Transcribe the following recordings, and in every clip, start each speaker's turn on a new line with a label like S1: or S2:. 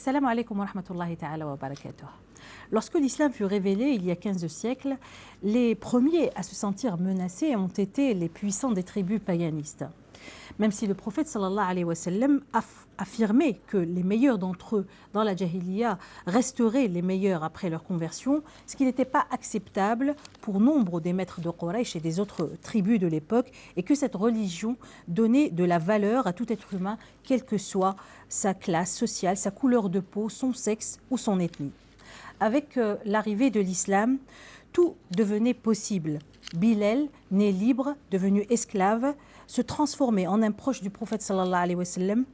S1: Assalamu alaikum wa rahmatullahi ta'ala wa barakatuh. Lorsque l'islam fut révélé il y a 15 siècles, les premiers à se sentir menacés ont été les puissants des tribus paganistes. Même si le prophète sallallahu alayhi wa sallam affirmait que les meilleurs d'entre eux dans la jahiliya resteraient les meilleurs après leur conversion, ce qui n'était pas acceptable pour nombre des maîtres de Quraysh et des autres tribus de l'époque, et que cette religion donnait de la valeur à tout être humain, quelle que soit sa classe sociale, sa couleur de peau, son sexe ou son ethnie. Avec l'arrivée de l'islam, tout devenait possible. Bilal, né libre, devenu esclave, se transformait en un proche du prophète sallallahu alayhi wa sallam,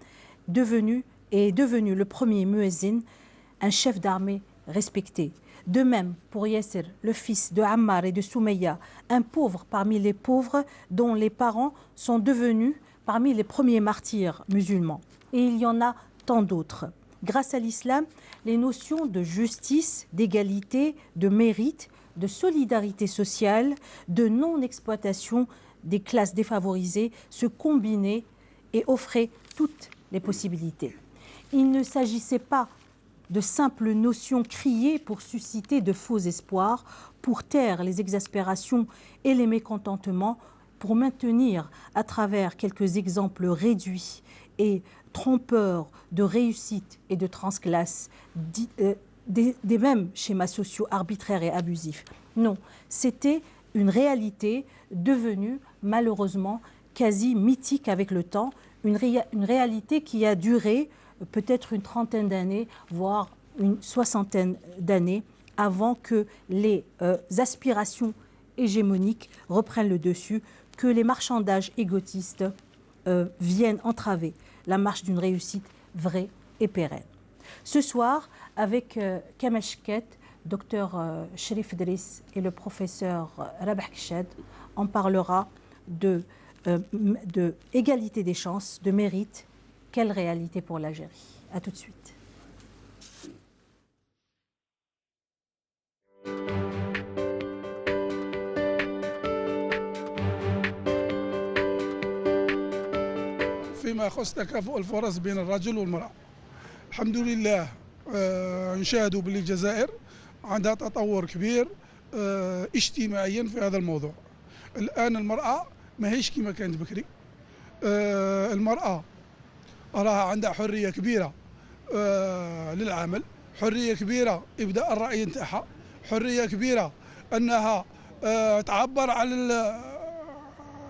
S1: devenu le premier muezzin, un chef d'armée respecté. De même pour Yasser, le fils de Ammar et de Soumeya, un pauvre parmi les pauvres dont les parents sont devenus parmi les premiers martyrs musulmans. Et il y en a tant d'autres. Grâce à l'islam, les notions de justice, d'égalité, de mérite, de solidarité sociale, de non-exploitation des classes défavorisées se combinaient et offraient toutes les possibilités. Il ne s'agissait pas de simples notions criées pour susciter de faux espoirs, pour taire les exaspérations et les mécontentements, pour maintenir à travers quelques exemples réduits et trompeurs de réussite et de transclasse des mêmes schémas sociaux arbitraires et abusifs. Non, c'était une réalité devenue malheureusement quasi mythique avec le temps, une réalité qui a duré peut-être une trentaine d'années, voire une soixantaine d'années, avant que les aspirations hégémoniques reprennent le dessus, que les marchandages égotistes viennent entraver la marche d'une réussite vraie et pérenne. Ce soir, avec Kamal Cheket, docteur Cherif Driss et le professeur Rabah Kchad, on parlera de égalité des chances, de mérite. Quelle réalité pour l'Algérie? A tout de suite.
S2: فيما يخص تكافؤ الفرص بين الرجل والمرأة، الحمد لله نشاهد باللي الجزائر عندها تطور كبير اجتماعيا في هذا الموضوع. الآن المرأة ماهيش كما كانت بكري. المرأة راها عندها حرية كبيرة للعمل، حرية كبيرة إبداء الرأي نتاعها، حرية كبيرة أنها تعبر على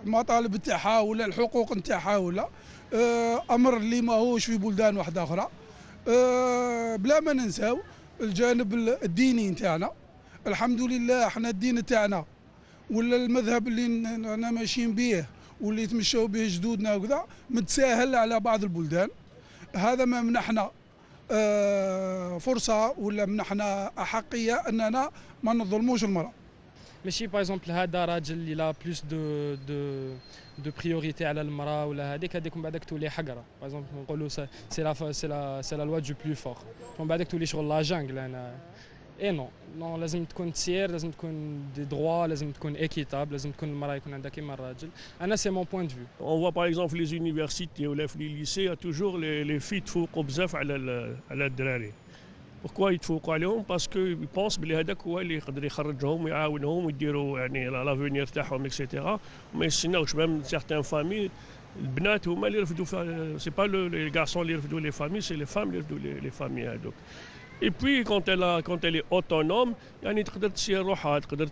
S2: المطالب نتاعها ولا الحقوق نتاعها ولا أمر اللي ماهوش في بلدان واحدة أخرى. بلا ما ننساو الجانب الديني نتاعنا. الحمد لله احنا الدين نتاعنا ولا المذهب اللي انا ماشيين به واللي تمشوا به جدودنا وكذا متساهل على بعض البلدان. هذا ما منحنا فرصة ولا منحنا أحقية أننا ما نظلموش المرأة.
S3: ماشي باغ اكزومبل هذا راجل اللي لا بلوس دو بريوريتي على المراه ولا هذيك من بعدك تولي حقره. باغ اكزومبل نقولوا سي لا لوا دو بلو فور، من بعدك تولي شغل لا جانجل. انا اي نو لازم تكون تسير، لازم تكون دي دروا، لازم تكون ايكيتابل، لازم تكون المراه يكون عندها كيما الراجل. انا سي مون بوين دو فيو.
S4: On voit par exemple les universités ou les lycées, il y a toujours les filles تفوقوا بزاف على الدراري. Pourquoi يتفوقوا عليهم؟ باسكو يبونس بلي هذاك هو اللي يقدر يخرجهم ويعاونهم ويديروا يعني لافونير تاعهم اكسيتيرا. وما يستناوش ميم سيغتان فامي البنات هما اللي يرفدوا، سي با لي غارسون اللي يرفدوا لي فامي، سي لي فام اللي يرفدوا لي فامي هذوك. Et puis quand elle est autonome يعني تقدر تسير روحها، تقدر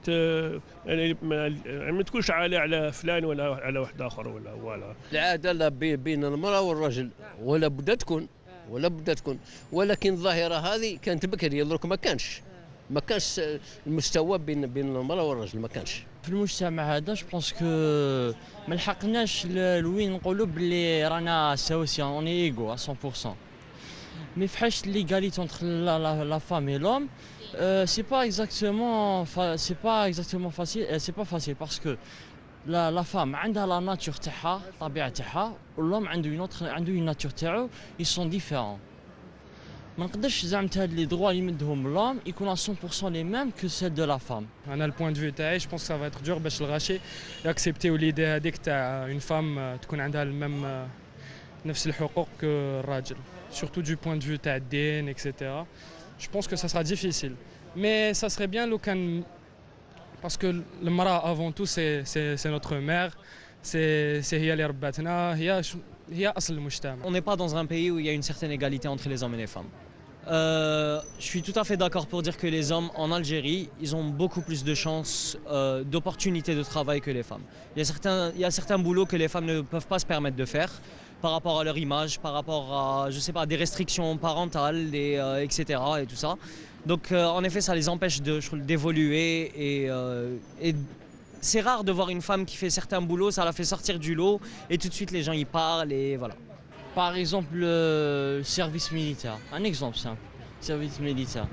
S4: يعني ما تكونش عالة على فلان ولا على واحد آخر ولا ولا.
S5: العادة لا بين المرأة والرجل ولا بد تكون ولكن الظاهرة هذه كانت بكري، درك ما كانش المستوى بين المرأة والرجل ما كانش.
S6: في المجتمع هذا جو بونس كو ما لحقناش لوين نقولوا بلي رانا سواسية اوني ايغو 100%. Mais l'égalité entre la femme et l'homme, c'est pas exactement facile. C'est pas facile parce que la femme a la nature تاعها، الطبيعة تاعها، والhomme عنده une nature تاعو. Ils sont différents. ما نقدرش زعما هاد لي droits اللي يمدهم l'homme يكونوا 100% les mêmes que celles de la femme.
S3: انا البوين دو فيو تاعي جو بونس سا فا اتر دور باش الغاشي ياكسبتيو ليدي هذيك تاع اون فام تكون عندها الميم نفس الحقوق كالراجل surtout du point de vue تاع الدين etc. Je pense que ça sera difficile mais ça serait bien لو كان parce que المرأة avant tout c'est notre mère c'est هي اللي رباتنا هي أصل المجتمع.
S7: On n'est pas dans un pays où il y a une certaine égalité entre les hommes et les femmes. Je suis tout à fait d'accord pour dire que les hommes en Algérie, ils ont beaucoup plus de chances, d'opportunités de travail que les femmes. Il y a certains boulots que les femmes ne peuvent pas se permettre de faire par rapport à leur image, par rapport à, je sais pas, des restrictions parentales, etc. et tout ça. Donc en effet, ça les empêche d'évoluer et c'est rare de voir une femme qui fait certains boulots, ça la fait sortir du lot et tout de suite les gens y parlent et voilà.
S6: Par exemple, le service militaire. Un exemple simple. Service militaire.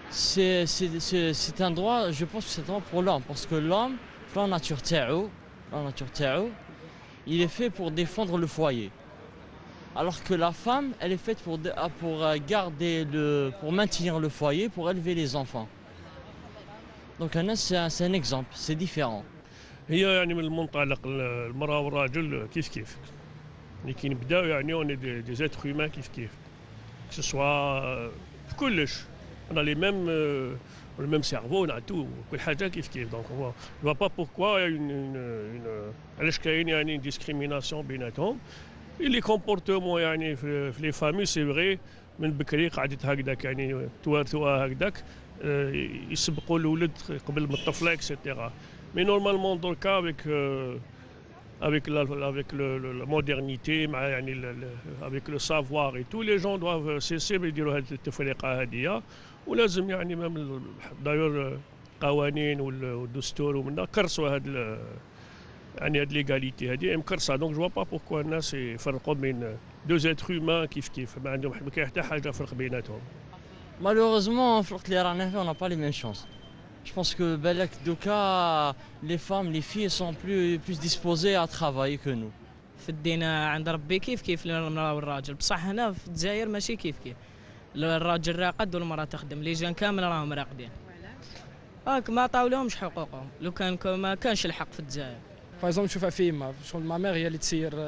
S6: C'est un droit, je pense que c'est un droit pour l'homme. Parce que l'homme, la nature تاعو, il est fait pour défendre le foyer. Alors que la femme, elle est faite pour maintenir le foyer, pour élever les enfants. Donc c'est un exemple, c'est différent.
S4: هي يعني من المنطلق المرأة والراجل كيف اللي كي نبداو يعني اون دي زيتر هيومان كيف كو سوا في كلش انا لي ميم le même cerveau, on a tout, كل حاجة كيف donc on voit pas pourquoi il y a علاش كاين يعني discrimination بيناتهم. اللي كومبورتمون يعني في لي فامي سي فري من بكري قعدت هكذاك يعني توارثوها هكذاك يسبقوا الولد قبل من الطفله اكسيتيرا. مي نورمالمون دركا avec la modernité مع يعني avec le savoir et tout les gens doivent cesser يديروا هذه التفرقه هذه ولازم يعني ميم دايور القوانين والدستور ومنا كرسوا هذا يعني هاد ليغاليتي هادي مكرسه دونك جو با بوركوا الناس يفرقوا بين دو زيتر هيومان كيف ما عندهم ما كاين حتى حاجه فرق بيناتهم.
S6: Malheureusement, في الوقت اللي رانا فيه on n'a pas les mêmes chances. Je pense que بالك دوكا les femmes, les filles sont plus disposées à travailler que nous.
S8: في الدين عند ربي كيف المرأة والراجل بصح هنا في الجزائر ماشي كيف الراجل راقد والمرأة تخدم لي جان كامل راهم راقدين. ما عطاولهمش حقوقهم لو كان ما كانش الحق في الجزائر.
S3: Par exemple, je fais فيما شغل ma mère هي اللي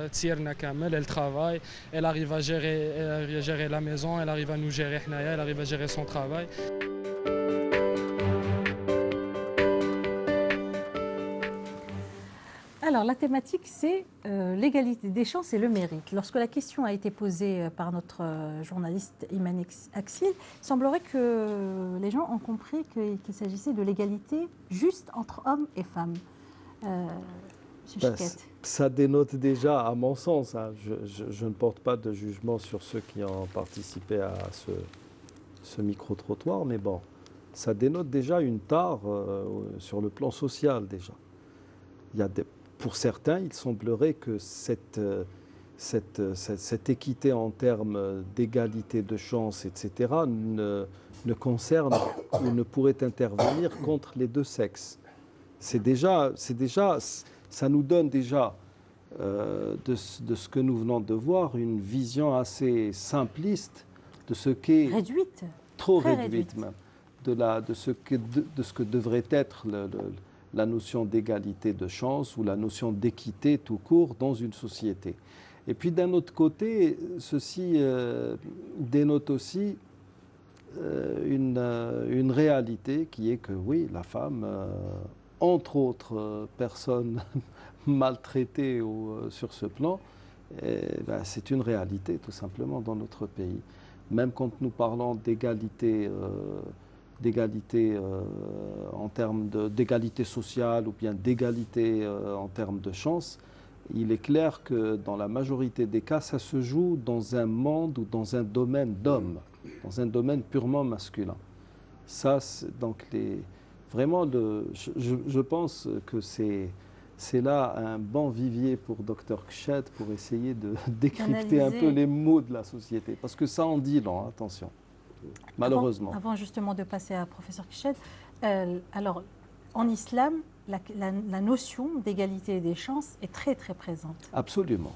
S3: تسيرنا كامل elle travaille elle arrive à gérer la maison elle arrive à nous gérer حنايا elle arrive à gérer son travail.
S1: Alors, la thématique, c'est l'égalité des chances et le mérite. Lorsque la question a été posée par notre journaliste Iman Aksil, il semblerait que les gens ont compris qu'il s'agissait de l'égalité juste entre hommes et femmes.
S9: Ça dénote déjà, à mon sens, hein, je ne porte pas de jugement sur ceux qui ont participé à ce micro-trottoir, mais bon, ça dénote déjà une tare sur le plan social déjà. Il y a pour certains, il semblerait que cette équité en termes d'égalité de chance, etc., ne concerne ou ne pourrait intervenir qu'entre les deux sexes. Ça nous donne déjà, de ce que nous venons de voir, une vision assez simpliste de ce qu'est...
S1: Réduite.
S9: Trop réduite même. De ce que devrait être la notion d'égalité de chance ou la notion d'équité tout court dans une société. Et puis d'un autre côté, ceci dénote aussi une réalité qui est que oui, la femme, entre autres personnes maltraitées sur ce plan, c'est une réalité tout simplement dans notre pays. Même quand nous parlons d'égalité en termes d'égalité sociale ou bien d'égalité en termes de chance, il est clair que dans la majorité des cas, ça se joue dans un monde ou dans un domaine d'hommes, dans un domaine purement masculin. Ça, donc vraiment, je pense que c'est là un bon vivier pour Dr Kched pour essayer de décrypter un peu les mots de la société. Parce que ça en dit long, attention. Malheureusement.
S1: Avant justement de passer à professeur Kched, alors en islam, la notion d'égalité des chances est très très présente.
S9: Absolument.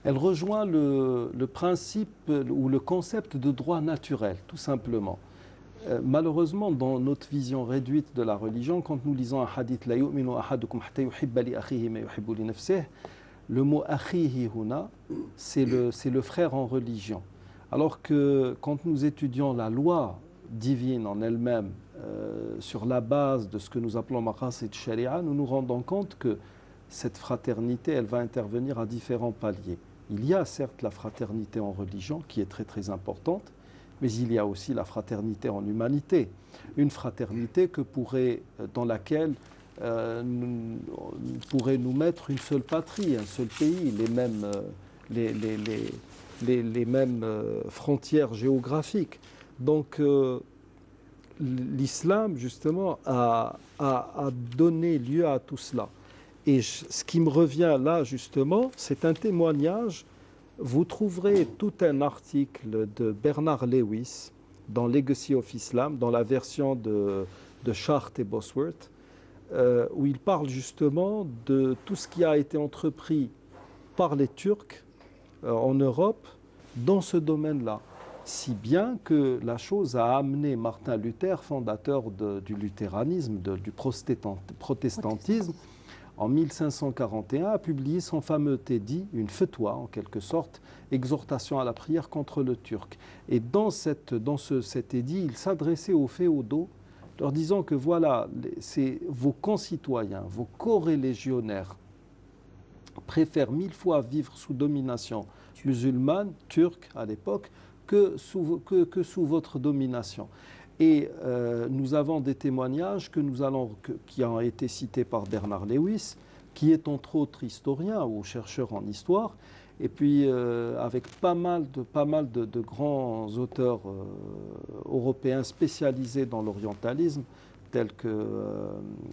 S9: Elle rejoint le principe ou le concept de droit naturel, tout simplement. Malheureusement, dans notre vision réduite de la religion, quand nous lisons un hadith, la yu'minu ahadukum hatta yuhibba li akhihi ma yuhibbu li nafsihi, Le mot akhihi huna, c'est le frère en religion. Alors que quand nous étudions la loi divine en elle-même, sur la base de ce que nous appelons maqasid sharia, nous nous rendons compte que cette fraternité, elle va intervenir à différents paliers. Il y a certes la fraternité en religion, qui est très très importante, mais il y a aussi la fraternité en humanité. Une fraternité dans laquelle pourrait nous mettre une seule patrie, un seul pays, les mêmes frontières géographiques. Donc l'islam, justement, a donné lieu à tout cela. Et ce qui me revient là, justement, c'est un témoignage. Vous trouverez tout un article de Bernard Lewis dans Legacy of Islam, dans la version de Schacht et Bosworth, où il parle justement de tout ce qui a été entrepris par les Turcs en Europe dans ce domaine-là. Si bien que la chose a amené Martin Luther, fondateur du luthéranisme, du protestantisme, en 1541, a publié son fameux tédit, une fatwa en quelque sorte, exhortation à la prière contre le turc. Et dans cet édit, il s'adressait aux féodaux, leur disant que voilà, vos concitoyens, vos corélégionnaires préfèrent 1000 fois vivre sous domination musulmane, turque à l'époque, que sous votre domination. Et nous avons des témoignages qui ont été cités par Bernard Lewis, qui est entre autres historien ou chercheur en histoire, et puis avec pas mal de grands auteurs européens spécialisés dans l'orientalisme, tels que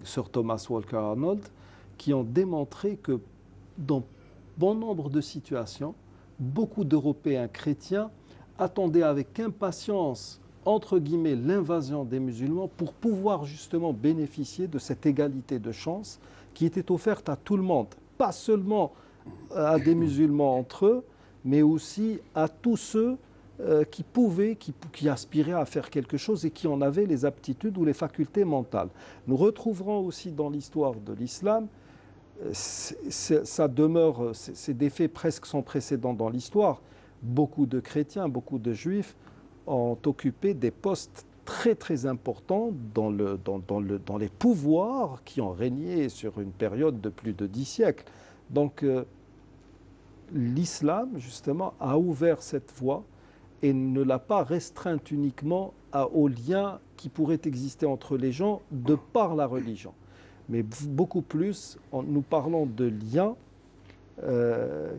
S9: Sir Thomas Walker Arnold, qui ont démontré que dans bon nombre de situations, beaucoup d'Européens chrétiens attendaient avec impatience, entre guillemets, l'invasion des musulmans pour pouvoir justement bénéficier de cette égalité de chance qui était offerte à tout le monde, pas seulement à des musulmans entre eux, mais aussi à tous ceux qui aspiraient à faire quelque chose et qui en avaient les aptitudes ou les facultés mentales. Nous retrouverons aussi dans l'histoire de l'islam, ça demeure, c'est des faits presque sans précédent dans l'histoire. Beaucoup de chrétiens, beaucoup de juifs ont occupé des postes très très importants dans les pouvoirs qui ont régné sur une période de plus de 10 siècles. Donc l'islam, justement, a ouvert cette voie et ne l'a pas restreinte uniquement aux liens qui pourraient exister entre les gens de par la religion. Mais beaucoup plus, nous parlons de liens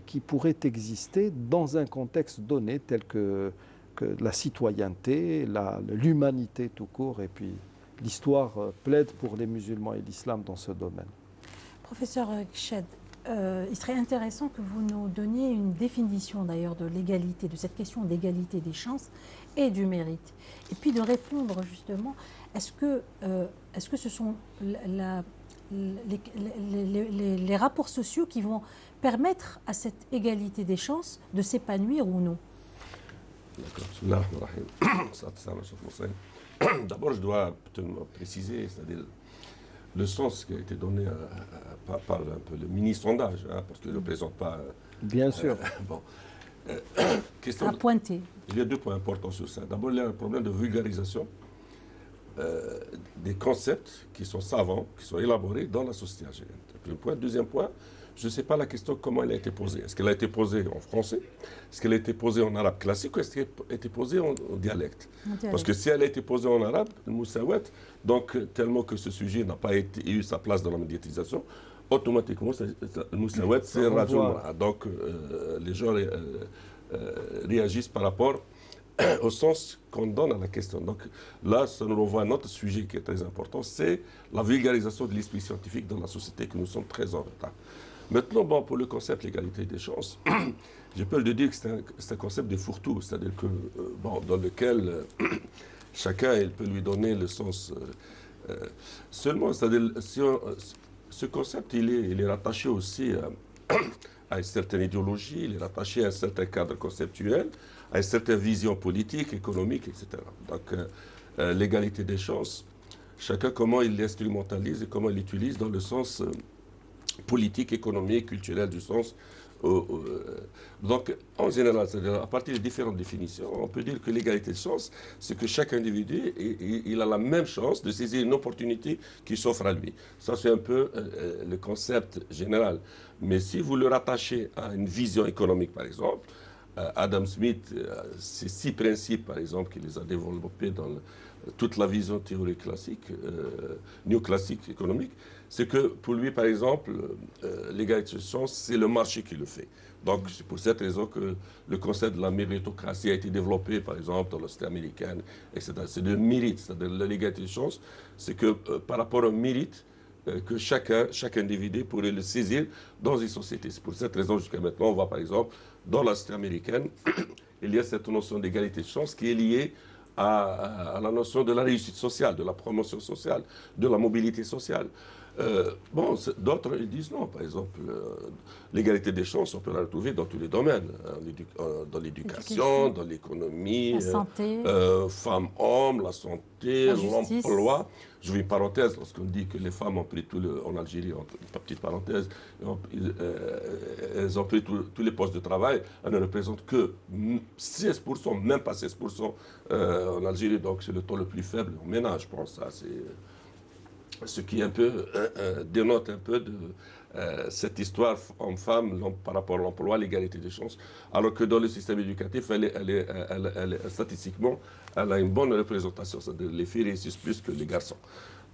S9: qui pourraient exister dans un contexte donné tel que la citoyenneté, l'humanité tout court, et puis l'histoire plaide pour les musulmans et l'islam dans ce domaine.
S1: Professeur Kshed, il serait intéressant que vous nous donniez une définition d'ailleurs de l'égalité, de cette question d'égalité des chances et du mérite. Et puis de répondre justement, est-ce que ce sont les rapports sociaux qui vont permettre à cette égalité des chances de s'épanouir ou non?
S10: D'abord, je dois préciser, c'est-à-dire le sens qui a été donné par un peu le mini-sondage, hein, parce que je ne représente pas...
S9: Bien sûr.
S1: À pointer.
S10: Il y a deux points importants sur ça. D'abord, il y a un problème de vulgarisation des concepts qui sont savants, qui sont élaborés dans la société algérienne. Premier point. Deuxième point, je ne sais pas la question comment elle a été posée. Est-ce qu'elle a été posée en français? Est-ce qu'elle a été posée en arabe classique ou est-ce qu'elle a été posée en dialecte? Parce que si elle a été posée en arabe, le Moussawet, donc tellement que ce sujet n'a pas eu sa place dans la médiatisation, automatiquement, le Moussawet, c'est Radio. Donc les gens réagissent par rapport au sens qu'on donne à la question. Donc là, ça nous renvoie à un autre sujet qui est très important, c'est la vulgarisation de l'esprit scientifique dans la société, que nous sommes très en retard. Maintenant, bon, pour le concept l'égalité des chances, je peux le dire que c'est un concept de fourre-tout, c'est-à-dire que dans lequel chacun il peut lui donner le sens seulement. C'est-à-dire ce concept il est rattaché aussi à une certaine idéologie, il est rattaché à un certain cadre conceptuel, à une certaine vision politique, économique, etc. Donc l'égalité des chances, chacun comment il l'instrumentalise et comment il l'utilise dans le sens politique, économique, culturelle du sens. Donc, en général, c'est-à-dire à partir de différentes définitions, on peut dire que l'égalité de chance, c'est que chaque individu, il a la même chance de saisir une opportunité qui s'offre à lui. Ça, c'est un peu le concept général. Mais si vous le rattachez à une vision économique, par exemple, Adam Smith, ces 6 principes, par exemple, qu'il les a développés dans toute la vision théorique classique, néoclassique économique, c'est que pour lui, par exemple, l'égalité de chance, c'est le marché qui le fait. Donc, c'est pour cette raison que le concept de la méritocratie a été développé, par exemple, dans la société américaine, etc. C'est le mérite, c'est-à-dire l'égalité de chance, c'est que par rapport au mérite, que chaque individu pourrait le saisir dans une société. C'est pour cette raison, jusqu'à maintenant, on voit, par exemple, dans la société américaine, il y a cette notion d'égalité de chance qui est liée à la notion de la réussite sociale, de la promotion sociale, de la mobilité sociale. Bon, d'autres ils disent non. Par exemple, l'égalité des chances, on peut la retrouver dans tous les domaines, dans l'éducation, dans l'économie,
S1: la santé,
S10: femmes-hommes, la santé, l'emploi. Je veux une parenthèse, lorsqu'on dit que les femmes ont pris en Algérie, une petite parenthèse, elles ont pris tous les postes de travail, elles ne représentent que 16%, même pas 16% en Algérie, donc c'est le taux le plus faible au ménage, je pense. Ça, c'est ce qui un peu dénote un peu de cette histoire homme-femme par rapport à l'emploi, l'égalité des chances, alors que dans le système éducatif, statistiquement, elle a une bonne représentation, c'est-à-dire les filles réussissent plus que les garçons.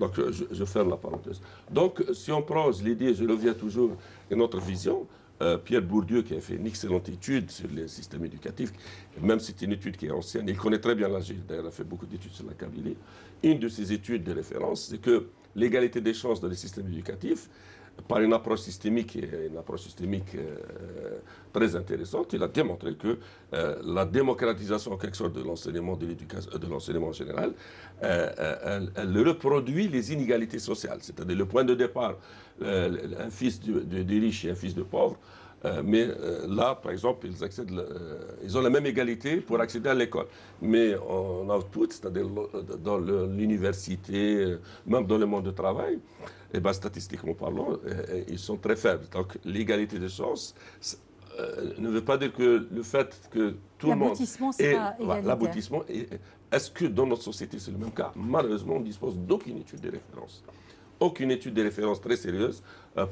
S10: Donc, je ferme la parenthèse. Donc, si on prend, je l'ai dit, je reviens toujours à notre vision, Pierre Bourdieu, qui a fait une excellente étude sur les systèmes éducatifs, même si c'est une étude qui est ancienne, il connaît très bien l'Algérie, d'ailleurs, il a fait beaucoup d'études sur la Kabylie. Une de ses études de référence, c'est que l'égalité des chances dans les systèmes éducatifs, par une approche systémique, très intéressante, il a démontré que la démocratisation en quelque sorte de l'enseignement de l'enseignement en général, elle reproduit les inégalités sociales. C'est-à-dire le point de départ, un fils de riche et un fils de pauvre, mais là, par exemple, ils ont la même égalité pour accéder à l'école. Mais en output, c'est-à-dire dans l'université, même dans le monde du travail, et ben, statistiquement parlant, ils sont très faibles. Donc l'égalité des chances ne veut pas dire que le fait que tout le monde...
S1: L'aboutissement, c'est pas égalitaire.
S10: L'aboutissement, est-ce que dans notre société c'est le même cas? Malheureusement, on dispose d'aucune étude de référence. Aucune étude de référence très sérieuse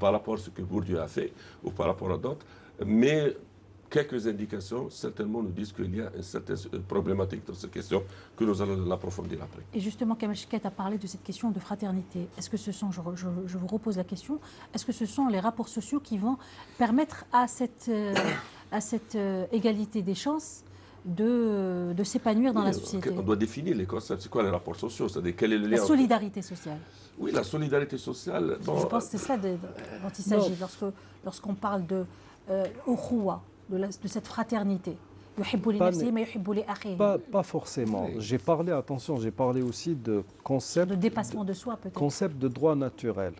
S10: par rapport à ce que Bourdieu a fait ou par rapport à d'autres. Mais quelques indications, certainement, nous disent qu'il y a une certaine problématique dans cette question que nous allons l'approfondir après.
S1: Et justement, Kamel Chikhet a parlé de cette question de fraternité. Est-ce que ce sont, je vous repose la question, est-ce que ce sont les rapports sociaux qui vont permettre à cette égalité des chances de s'épanouir dans la société?
S10: On doit définir les concepts. C'est quoi les rapports sociaux? C'est-à-dire quel est le lien?
S1: La solidarité sociale.
S10: Oui, la solidarité sociale. Bon,
S1: je pense que c'est ça dont il s'agit lorsqu'on parle de cette fraternité.
S9: Pas forcément. J'ai parlé, attention, j'ai parlé aussi de concept...
S1: De dépassement de soi, peut-être.
S9: Concept de droit naturel.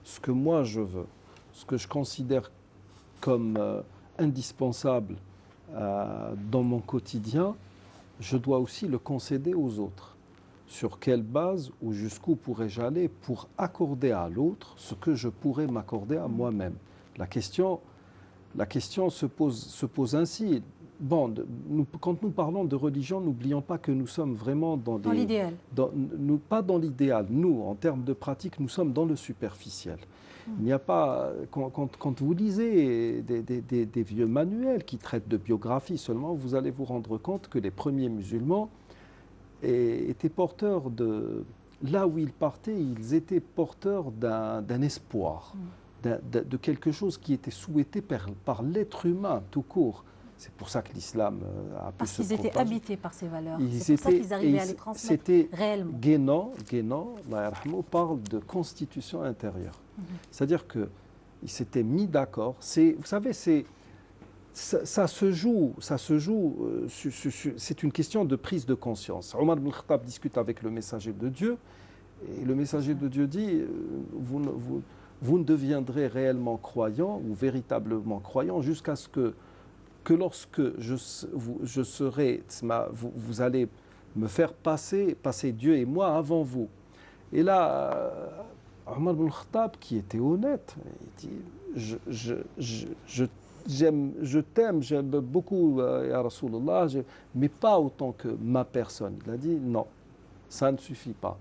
S9: Ce que moi je veux, ce que je considère comme indispensable dans mon quotidien, je dois aussi le concéder aux autres. Sur quelle base ou jusqu'où pourrais-je aller pour accorder à l'autre ce que je pourrais m'accorder à moi-même? La question se pose ainsi. Bon, quand nous parlons de religion, n'oublions pas que nous sommes vraiment dans
S1: l'idéal.
S9: Pas dans l'idéal. Nous, en termes de pratique, nous sommes dans le superficiel. Il n'y a pas... Quand vous lisez des vieux manuels qui traitent de biographie seulement, vous allez vous rendre compte que les premiers musulmans étaient porteurs de... Là où ils partaient, ils étaient porteurs d'un espoir, de quelque chose qui était souhaité par l'être humain tout court. C'est pour ça que l'islam a pu
S1: Parce
S9: se
S1: qu'ils étaient
S9: propager.
S1: habités par ces valeurs. C'est pour ça qu'ils arrivaient à les transmettre réellement.
S9: Guénan, parle de constitution intérieure. C'est-à-dire qu'ils s'étaient mis d'accord. Vous savez, ça se joue, c'est une question de prise de conscience. Omar ibn Khattab discute avec le messager de Dieu, et le messager de Dieu dit, vous ne deviendrez réellement croyant ou véritablement croyant jusqu'à ce que lorsque je serai, vous allez me faire passer Dieu et moi avant vous. Et là, Omar ibn Khattab, qui était honnête, il dit je t'aime, j'aime beaucoup, Ya Rasulullah, mais pas autant que ma personne. Il a dit non, ça ne suffit pas.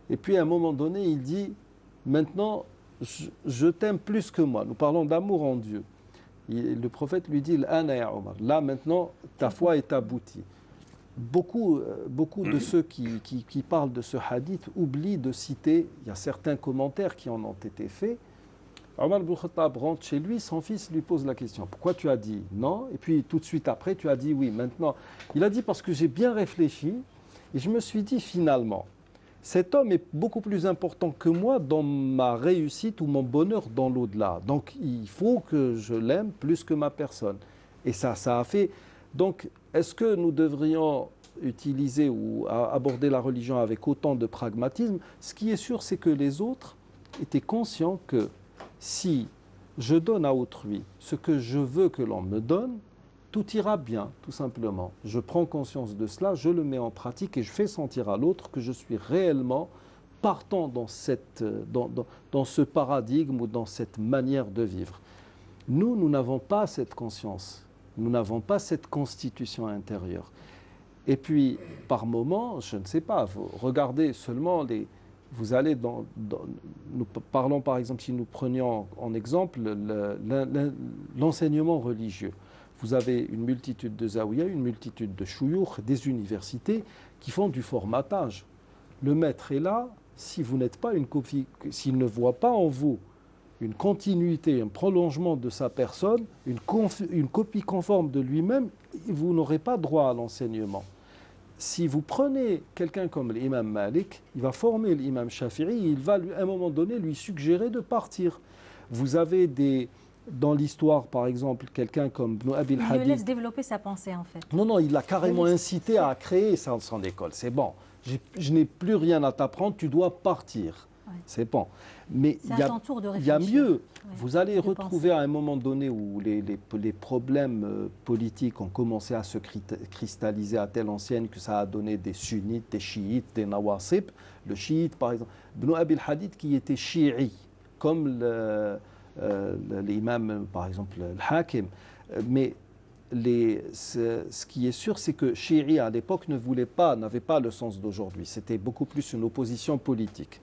S9: Et puis à un moment donné, il dit maintenant, je t'aime plus que moi. Nous parlons d'amour en Dieu. Le prophète lui dit là maintenant, ta foi est aboutie. Beaucoup de ceux qui parlent de ce hadith oublient de citer, il y a certains commentaires qui en ont été faits. Omar ibn Khattab rentre chez lui, son fils lui pose la question, pourquoi tu as dit non? Et puis tout de suite après, tu as dit oui. Maintenant, il a dit parce que j'ai bien réfléchi et je me suis dit finalement, cet homme est beaucoup plus important que moi dans ma réussite ou mon bonheur dans l'au-delà. Donc il faut que je l'aime plus que ma personne. Et ça a fait... Donc est-ce que nous devrions utiliser ou aborder la religion avec autant de pragmatisme? Ce qui est sûr, c'est que les autres étaient conscients que si je donne à autrui ce que je veux que l'on me donne, tout ira bien, tout simplement. Je prends conscience de cela, je le mets en pratique et je fais sentir à l'autre que je suis réellement partant dans ce paradigme ou dans cette manière de vivre. Nous n'avons pas cette conscience, nous n'avons pas cette constitution intérieure. Et puis, par moments, je ne sais pas, vous regardez seulement les... Vous allez nous parlons par exemple, si nous prenions en exemple l'enseignement religieux. Vous avez une multitude de zaouïas, une multitude de chouyours, des universités qui font du formatage. Le maître est là, si vous n'êtes pas une copie, s'il ne voit pas en vous une continuité, un prolongement de sa personne, une copie conforme de lui-même, vous n'aurez pas droit à l'enseignement. Si vous prenez quelqu'un comme l'imam Malik, il va former l'imam Shafi'i, il va à un moment donné lui suggérer de partir. Vous avez dans l'histoire, par exemple, quelqu'un comme Ibn Abil Hadid.
S1: Il le laisse développer sa pensée, en fait.
S9: Non, il l'a carrément incité à créer son école. C'est bon, je n'ai plus rien à t'apprendre, tu dois partir. Ouais. C'est bon. Mais il y a mieux. Ouais. Vous allez retrouver à un moment donné où les problèmes politiques ont commencé à se cristalliser à telle enseigne que ça a donné des sunnites, des chiites, des nawasib. Le chiite, par exemple, Ibn Abil Hadid qui était chi'i, comme l'imam, par exemple, le Hakim. Mais ce qui est sûr, c'est que chi'i à l'époque n'avait pas le sens d'aujourd'hui. C'était beaucoup plus une opposition politique.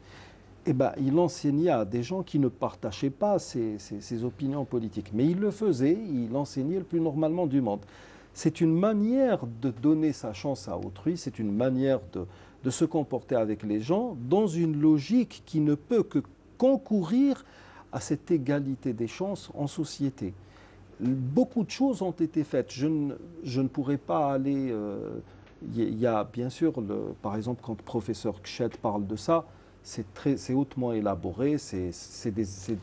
S9: Eh bien, il enseignait à des gens qui ne partageaient pas ses opinions politiques. Mais il le faisait, il enseignait le plus normalement du monde. C'est une manière de donner sa chance à autrui, c'est une manière de se comporter avec les gens dans une logique qui ne peut que concourir à cette égalité des chances en société. Beaucoup de choses ont été faites. Je ne pourrais pas aller... Il y a bien sûr, par exemple, quand le professeur Kchet parle de ça, c'est hautement élaboré,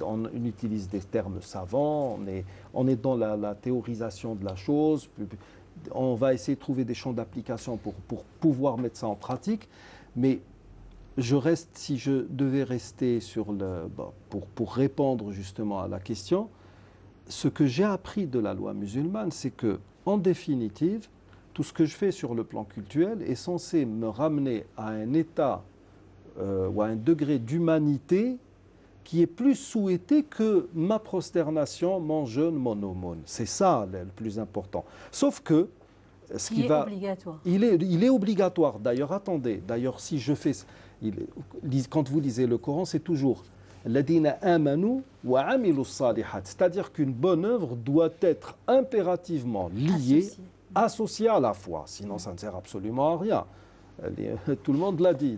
S9: on utilise des termes savants, on est dans la théorisation de la chose, on va essayer de trouver des champs d'application pour pouvoir mettre ça en pratique, mais si je devais rester pour répondre justement à la question, ce que j'ai appris de la loi musulmane, c'est que, en définitive, tout ce que je fais sur le plan cultuel est censé me ramener à un état ou à un degré d'humanité qui est plus souhaité que ma prosternation, mon jeûne, mon aumône. C'est ça le plus important. Sauf que
S1: obligatoire.
S9: Il est obligatoire. D'ailleurs, attendez. D'ailleurs, si je fais, quand vous lisez le Coran, c'est toujours Ladina amanu wa amilu salihat. C'est-à-dire qu'une bonne œuvre doit être impérativement liée, associée à la foi. Sinon, ça ne sert absolument à rien. Tout le monde l'a dit.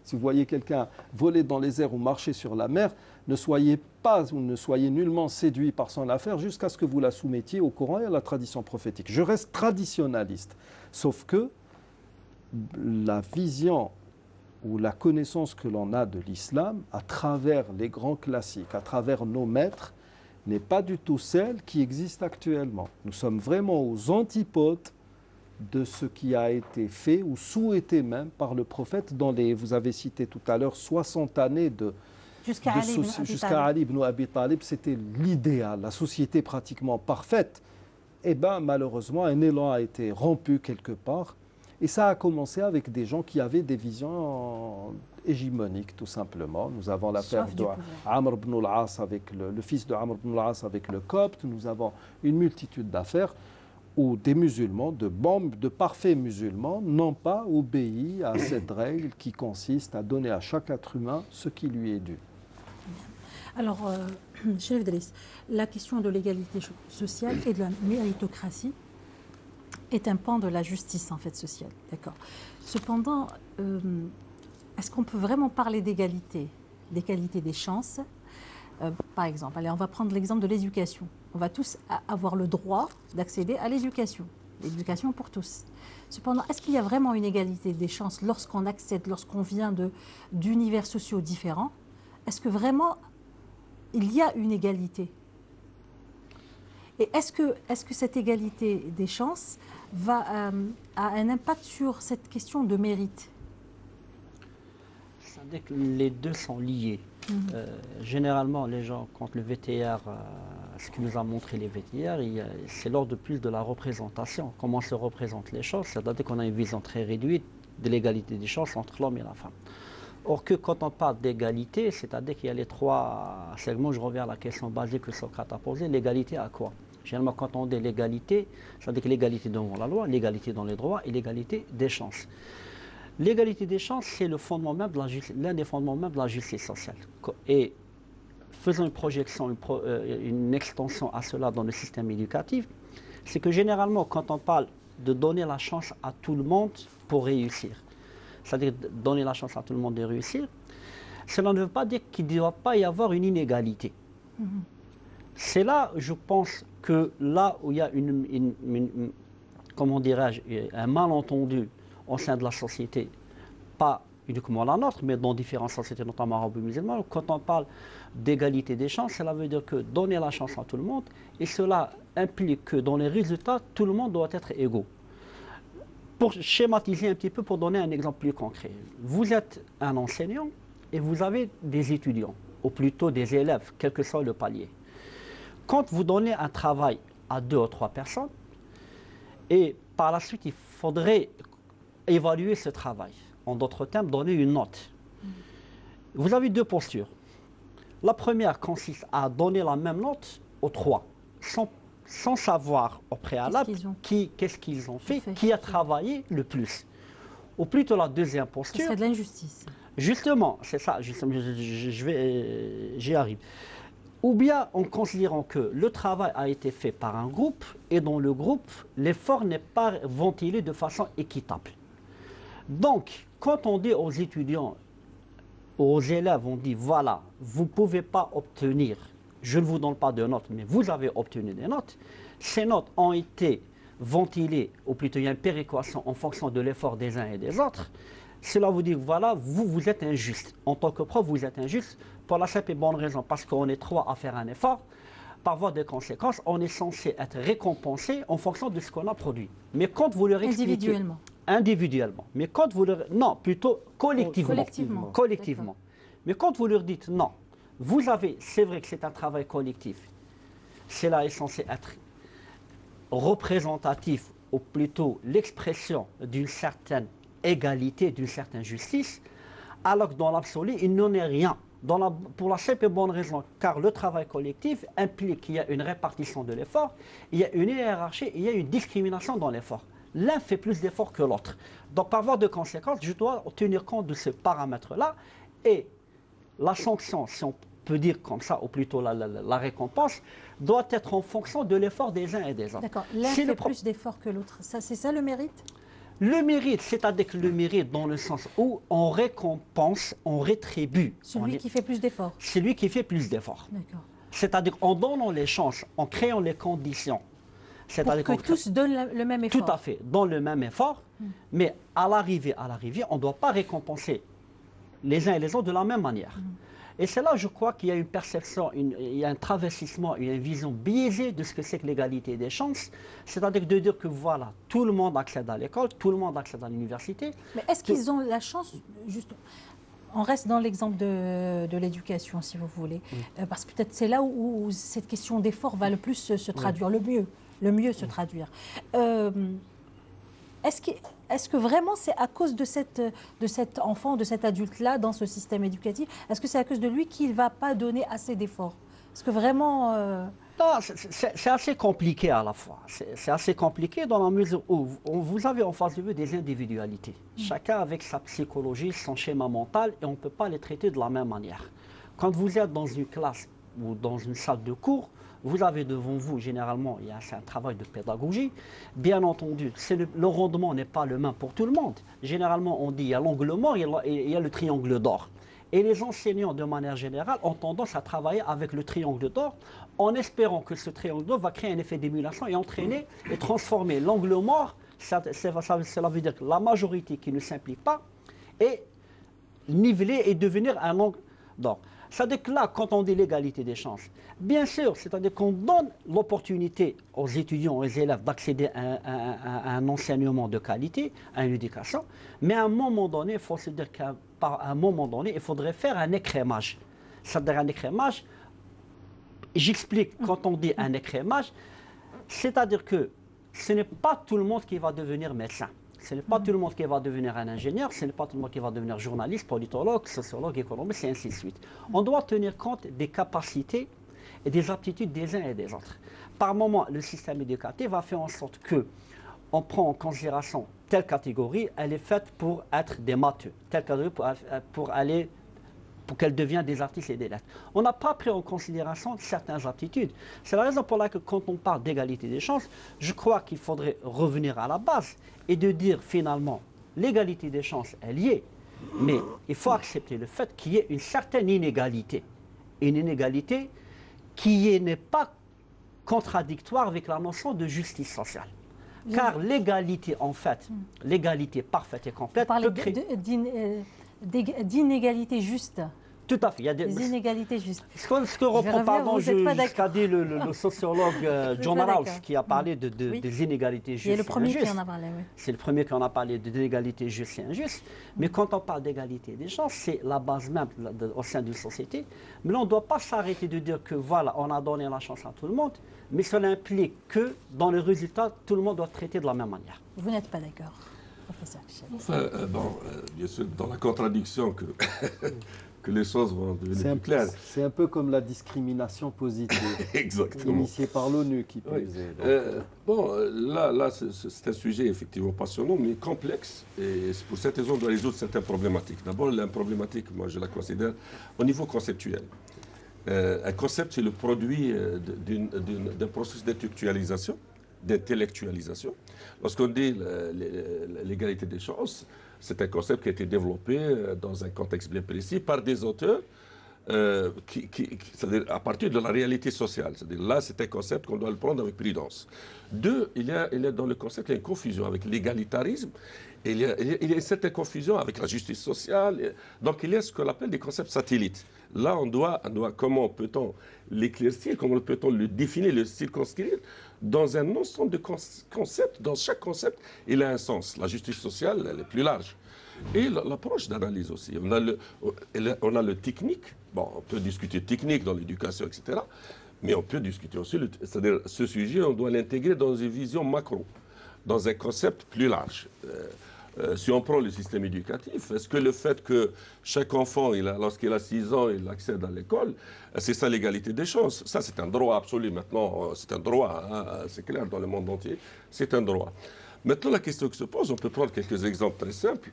S9: Si vous voyez quelqu'un voler dans les airs ou marcher sur la mer, ne soyez nullement séduit par son affaire jusqu'à ce que vous la soumettiez au Coran et à la tradition prophétique. Je reste traditionnaliste. Sauf que la vision ou la connaissance que l'on a de l'islam à travers les grands classiques, à travers nos maîtres, n'est pas du tout celle qui existe actuellement. Nous sommes vraiment aux antipodes de ce qui a été fait ou souhaité même par le prophète dans vous avez cité tout à l'heure, 60 années jusqu'à Ali ibn Abi Talib, c'était l'idéal, la société pratiquement parfaite. Eh bien, malheureusement, un élan a été rompu quelque part. Et ça a commencé avec des gens qui avaient des visions hégémoniques, tout simplement. Nous avons l'affaire de Amr ibn al-As avec le fils de Amr ibn al-As avec le copte. Nous avons une multitude d'affaires où des musulmans, de parfaits musulmans, n'ont pas obéi à cette règle qui consiste à donner à chaque être humain ce qui lui est dû.
S1: Alors, Chérif Driss, la question de l'égalité sociale et de la méritocratie est un pan de la justice en fait sociale, d'accord. Cependant, est-ce qu'on peut vraiment parler d'égalité des chances? Par exemple, allez, on va prendre l'exemple de l'éducation. On va tous avoir le droit d'accéder à l'éducation pour tous. Cependant, est-ce qu'il y a vraiment une égalité des chances lorsqu'on accède, lorsqu'on vient d'univers sociaux différents? Est-ce que vraiment il y a une égalité? Et est-ce que cette égalité des chances a un impact sur cette question de mérite?
S11: C'est-à-dire que les deux sont liés. Généralement, les gens, quand le VTR, ce que nous a montré les VTR, c'est l'ordre de plus de la représentation. Comment se représentent les choses, c'est-à-dire qu'on a une vision très réduite de l'égalité des chances entre l'homme et la femme. Or que quand on parle d'égalité, c'est-à-dire qu'il y a les trois segments, je reviens à la question basique que Socrate a posée, l'égalité à quoi? Généralement, quand on dit l'égalité, c'est-à-dire que l'égalité devant la loi, l'égalité dans les droits et l'égalité des chances. L'égalité des chances, c'est le fondement même de l'un des fondements même de la justice sociale. Et faisons une projection, une extension à cela dans le système éducatif, c'est que généralement, quand on parle de donner la chance à tout le monde pour réussir, c'est-à-dire donner la chance à tout le monde de réussir, cela ne veut pas dire qu'il ne doit pas y avoir une inégalité. C'est là, je pense, que là où il y a comment dirais-je, un malentendu au sein de la société, pas uniquement la nôtre, mais dans différentes sociétés, notamment arabo-musulmanes, quand on parle d'égalité des chances, cela veut dire que donner la chance à tout le monde, et cela implique que dans les résultats, tout le monde doit être égaux. Pour schématiser un petit peu, pour donner un exemple plus concret, vous êtes un enseignant et vous avez des étudiants, ou plutôt des élèves, quel que soit le palier. Quand vous donnez un travail à 2 ou 3 personnes, et par la suite, il faudrait évaluer ce travail. En d'autres termes, donner une note. Vous avez deux postures. La première consiste à donner la même note aux 3, sans savoir au préalable qu'est-ce qu'ils ont fait, qui a travaillé le plus. Ou plutôt la deuxième posture.
S1: C'est de l'injustice.
S11: Justement, c'est ça, j'y arrive. Ou bien en considérant que le travail a été fait par un groupe et dans le groupe, l'effort n'est pas ventilé de façon équitable. Donc, quand on dit aux étudiants, aux élèves, on dit voilà, vous ne pouvez pas obtenir, je ne vous donne pas de notes, mais vous avez obtenu des notes. Ces notes ont été ventilées, ou plutôt il y a une péréquation en fonction de l'effort des uns et des autres. Cela vous dit voilà, vous êtes injuste. En tant que prof, vous êtes injuste pour la simple et bonne raison, parce qu'on est 3 à faire un effort. Par voie de conséquence, on est censé être récompensé en fonction de ce qu'on a produit. Mais quand vous leur expliquez... Individuellement. Mais quand vous leur... Non, plutôt collectivement. Collectivement. Mais quand vous leur dites non, vous avez... C'est vrai que c'est un travail collectif. Cela est censé être représentatif, ou plutôt l'expression d'une certaine égalité, d'une certaine justice, alors que dans l'absolu, il n'en est rien. Pour la simple et bonne raison, car le travail collectif implique qu'il y a une répartition de l'effort, il y a une hiérarchie, il y a une discrimination dans l'effort. L'un fait plus d'efforts que l'autre. Donc, par voie de conséquence, je dois tenir compte de ce paramètre-là, et la sanction, si on peut dire comme ça, ou plutôt la récompense, doit être en fonction de l'effort des uns et des autres.
S1: D'accord, l'un fait plus d'efforts que l'autre. C'est ça le mérite?
S11: Le mérite, c'est-à-dire que le mérite dans le sens où on récompense, on rétribue.
S1: Celui qui fait plus d'efforts.
S11: Celui qui fait plus d'efforts.
S1: D'accord.
S11: C'est-à-dire en donnant les chances, en créant les conditions.
S1: Pour que tous donnent le même effort.
S11: Tout à fait, dans le même effort. Mais à l'arrivée, on ne doit pas récompenser les uns et les autres de la même manière. Et c'est là, je crois, qu'il y a une perception, il y a un travestissement, il y a une vision biaisée de ce que c'est que l'égalité des chances. C'est-à-dire de dire que voilà, tout le monde accède à l'école, tout le monde accède à l'université.
S1: Mais est-ce qu'ils ont la chance, juste, on reste dans l'exemple de l'éducation, si vous voulez, parce que peut-être c'est là où cette question d'effort va le plus se traduire, le mieux se traduire. Est-ce que vraiment c'est à cause de cet enfant, de cet adulte-là dans ce système éducatif? Est-ce que c'est à cause de lui qu'il ne va pas donner assez d'efforts? Est-ce que vraiment...
S11: Non, c'est assez compliqué à la fois. C'est assez compliqué dans la mesure où vous avez en face de vous des individualités. Chacun avec sa psychologie, son schéma mental, et on ne peut pas les traiter de la même manière. Quand vous êtes dans une classe ou dans une salle de cours, vous avez devant vous, généralement, c'est un travail de pédagogie. Bien entendu, le rendement n'est pas le même pour tout le monde. Généralement, on dit il y a l'angle mort, il y a le triangle d'or. Et les enseignants, de manière générale, ont tendance à travailler avec le triangle d'or en espérant que ce triangle d'or va créer un effet d'émulation et entraîner et transformer l'angle mort, cela veut dire que la majorité qui ne s'implique pas, est nivelée et devenir un angle d'or. C'est-à-dire que là, quand on dit l'égalité des chances, bien sûr, c'est-à-dire qu'on donne l'opportunité aux étudiants, aux élèves d'accéder à un enseignement de qualité, à une éducation, mais à un moment donné, il faut se dire qu'à un moment donné, il faudrait faire un écrémage. C'est-à-dire un écrémage, j'explique, quand on dit un écrémage, c'est-à-dire que ce n'est pas tout le monde qui va devenir médecin. Ce n'est pas tout le monde qui va devenir un ingénieur, ce n'est pas tout le monde qui va devenir journaliste, politologue, sociologue, économiste, et ainsi de suite. On doit tenir compte des capacités et des aptitudes des uns et des autres. Par moment, le système éducatif va faire en sorte qu'on prend en considération telle catégorie, elle est faite pour être des matheux, telle catégorie pour qu'elle devienne des artistes et des lettres. On n'a pas pris en considération certaines aptitudes. C'est la raison pour laquelle, quand on parle d'égalité des chances, je crois qu'il faudrait revenir à la base et de dire finalement, l'égalité des chances, elle y est, mais il faut accepter le fait qu'il y ait une certaine inégalité. Une inégalité qui n'est pas contradictoire avec la notion de justice sociale. Car l'égalité, en fait, l'égalité parfaite et complète...
S1: Vous parlez d'inégalité juste.
S11: Tout à fait. Il y a des
S1: inégalités justes.
S11: Ce que reprend, pardon, jusqu'à dit le sociologue John Rawls, qui a parlé des inégalités justes.
S1: C'est le premier qui en a parlé, oui.
S11: C'est le premier qui en a parlé des inégalités justes et injustes. Mais quand on parle d'égalité des chances, c'est la base même au sein d'une société. Mais là, on ne doit pas s'arrêter de dire que voilà, on a donné la chance à tout le monde, mais cela implique que dans le résultat, tout le monde doit traiter de la même manière.
S1: Vous n'êtes pas d'accord, professeur Michel?
S10: Enfin, bien sûr, dans la contradiction que les choses vont devenir plus claires.
S9: C'est un peu comme la discrimination positive.
S10: Exactement.
S9: Initiée par l'ONU qui pesait.
S10: Là, c'est un sujet effectivement passionnant, mais complexe. Et pour cette raison, on doit résoudre certaines problématiques. D'abord, la problématique, moi, je la considère au niveau conceptuel. Un concept, c'est le produit d'un processus d'intellectualisation. Lorsqu'on dit l'égalité des chances, c'est un concept qui a été développé dans un contexte bien précis par des auteurs c'est-à-dire à partir de la réalité sociale. C'est-à-dire là, c'est un concept qu'on doit le prendre avec prudence. Deux, il y a dans le concept il y a une confusion avec l'égalitarisme. Il y a une certaine confusion avec la justice sociale. Donc il y a ce qu'on appelle des concepts satellites. Là, comment peut-on l'éclaircir, comment peut-on le définir, le circonscrire dans un ensemble de concepts. Dans chaque concept, il a un sens. La justice sociale, elle est plus large. Et l'approche d'analyse aussi. On a le technique. Bon, on peut discuter technique dans l'éducation, etc. Mais on peut discuter aussi, c'est-à-dire ce sujet, on doit l'intégrer dans une vision macro, dans un concept plus large. Si on prend le système éducatif, est-ce que le fait que chaque enfant, lorsqu'il a 6 ans, il accède à l'école, c'est ça l'égalité des chances? Ça, c'est un droit absolu maintenant. C'est un droit, hein, c'est clair, dans le monde entier. C'est un droit. Maintenant, la question qui se pose, on peut prendre quelques exemples très simples.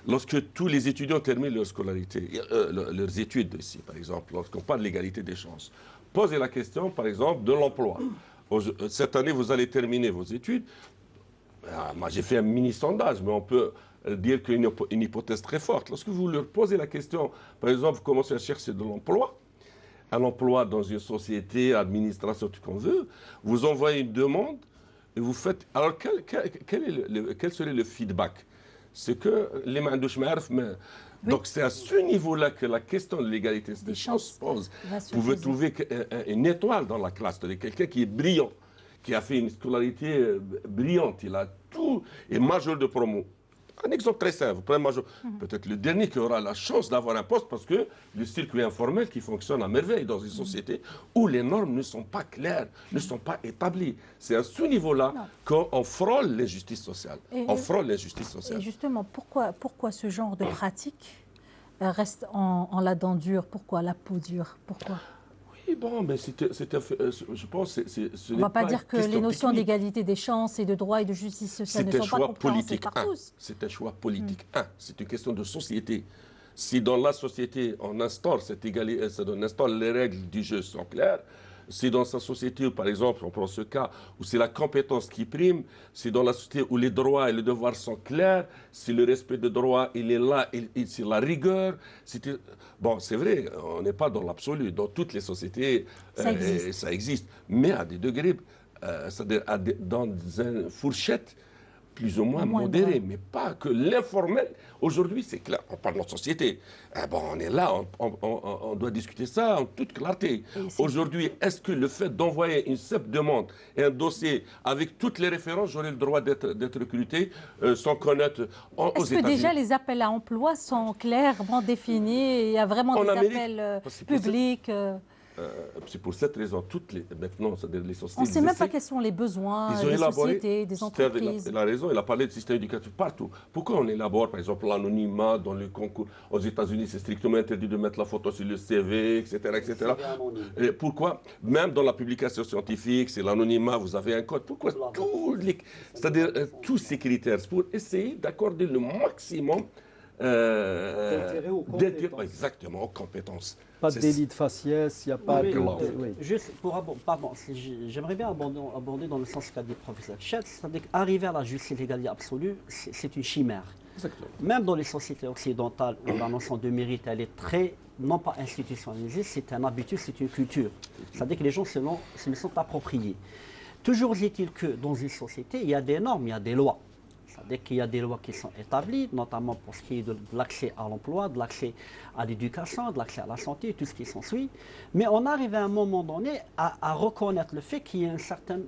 S10: Lorsque tous les étudiants terminent leur scolarité, leurs études ici, par exemple, lorsqu'on parle de l'égalité des chances, posez la question, par exemple, de l'emploi. Cette année, vous allez terminer vos études. Moi, j'ai fait un mini-sondage, mais on peut dire qu'une hypothèse très forte. Lorsque vous leur posez la question, par exemple, vous commencez à chercher de l'emploi, un emploi dans une société, administration, tout qu'on veut, vous envoyez une demande et vous faites... Alors, quel serait le feedback? C'est que les mains de Shmarf, mais... Donc c'est à ce niveau-là que la question de l'égalité des chances se pose. Vous pouvez trouver une étoile dans la classe, quelqu'un qui est brillant, qui a fait une scolarité brillante, il a tout, est majeur de promo. Un exemple très simple. Peut-être le dernier qui aura la chance d'avoir un poste parce que le circuit informel qui fonctionne à merveille dans une société où les normes ne sont pas claires, ne sont pas établies. C'est à ce niveau-là qu'on frôle l'injustice sociale. On frôle l'injustice sociale.
S1: Et justement, pourquoi ce genre de pratique reste en la dent dure? Pourquoi la peau dure? Pourquoi?
S10: Oui, bon, mais je pense que
S1: on ne va pas dire que les notions d'égalité des chances et de droit et de justice sociale ne sont pas compréhensibles par tous.
S10: C'est un choix politique. C'est une question de société. Si dans la société, on instaure cette égalité, on instaure les règles du jeu sont claires, si dans sa société, par exemple, on prend ce cas où c'est la compétence qui prime, si dans la société où les droits et les devoirs sont clairs, si le respect des droits il est là, c'est la rigueur. Bon, c'est vrai, on n'est pas dans l'absolu. Dans toutes les sociétés, ça existe. Mais à des degrés, c'est-à-dire dans une fourchette plus ou moins modérée, mais pas que l'informel. Aujourd'hui, c'est clair, on parle de notre société. Bon, on est là, on doit discuter ça en toute clarté. Aujourd'hui, est-ce que le fait d'envoyer une simple demande et un dossier avec toutes les références, j'aurai le droit d'être recruté sans connaître aux États-Unis?
S1: Est-ce que déjà les appels à emploi sont clairement définis? Il y a vraiment des appels publics
S10: c'est pour cette raison, maintenant, les sociétés...
S1: On ne sait même pas quels sont les besoins des sociétés, des entreprises.
S10: Il a raison, il a parlé de système éducatif partout. Pourquoi on élabore, par exemple, l'anonymat dans le concours? Aux États-Unis, c'est strictement interdit de mettre la photo sur le CV, etc. etc. Et pourquoi? Même dans la publication scientifique, c'est l'anonymat, vous avez un code. Pourquoi c'est-à-dire tous ces critères, pour essayer d'accorder le maximum
S9: d'intérêt aux compétences.
S10: Exactement, aux compétences.
S9: Pas de délit de faciès, il n'y a pas de...
S11: Juste pour pardon, j'aimerais bien aborder dans le sens qu'a dit le professeur Chet, c'est-à-dire qu'arriver à la justice l'égalité absolue, c'est une chimère.
S10: Exactement.
S11: Même dans les sociétés occidentales, où la notion de mérite, elle est très, non pas institutionnalisée, c'est un habitude, c'est une culture. C'est-à-dire que les gens se le sont appropriés. Toujours est-il que dans une société, il y a des normes, il y a des lois. C'est-à-dire qu'il y a des lois qui sont établies, notamment pour ce qui est de l'accès à l'emploi, de l'accès à l'éducation, de l'accès à la santé, tout ce qui s'ensuit. Mais on arrive à un moment donné à reconnaître le fait qu'il y a un certain...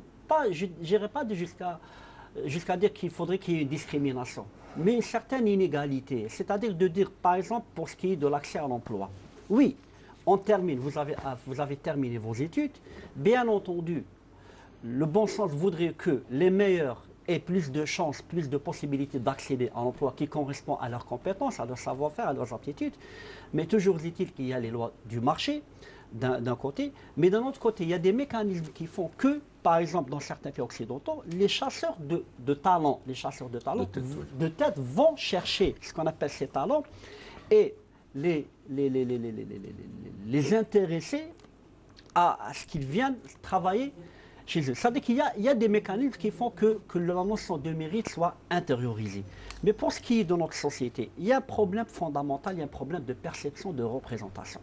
S11: je n'irai pas jusqu'à dire qu'il faudrait qu'il y ait une discrimination, mais une certaine inégalité. C'est-à-dire de dire, par exemple, pour ce qui est de l'accès à l'emploi. Oui, on termine, vous avez terminé vos études. Bien entendu, le bon sens voudrait que les meilleurs aient plus de chances, plus de possibilités d'accéder à l'emploi qui correspond à leurs compétences, à leur savoir-faire, à leurs aptitudes. Mais toujours est-il qu'il y a les lois du marché, d'un côté, mais d'un autre côté, il y a des mécanismes qui font que, par exemple, dans certains pays occidentaux, les chasseurs de talents, de tête vont chercher ce qu'on appelle ces talents et les intéresser à ce qu'ils viennent travailler chez eux. C'est-à-dire qu'il y a des mécanismes qui font que la notion de mérite soit intériorisée. Mais pour ce qui est de notre société, il y a un problème fondamental, il y a un problème de perception, de représentation.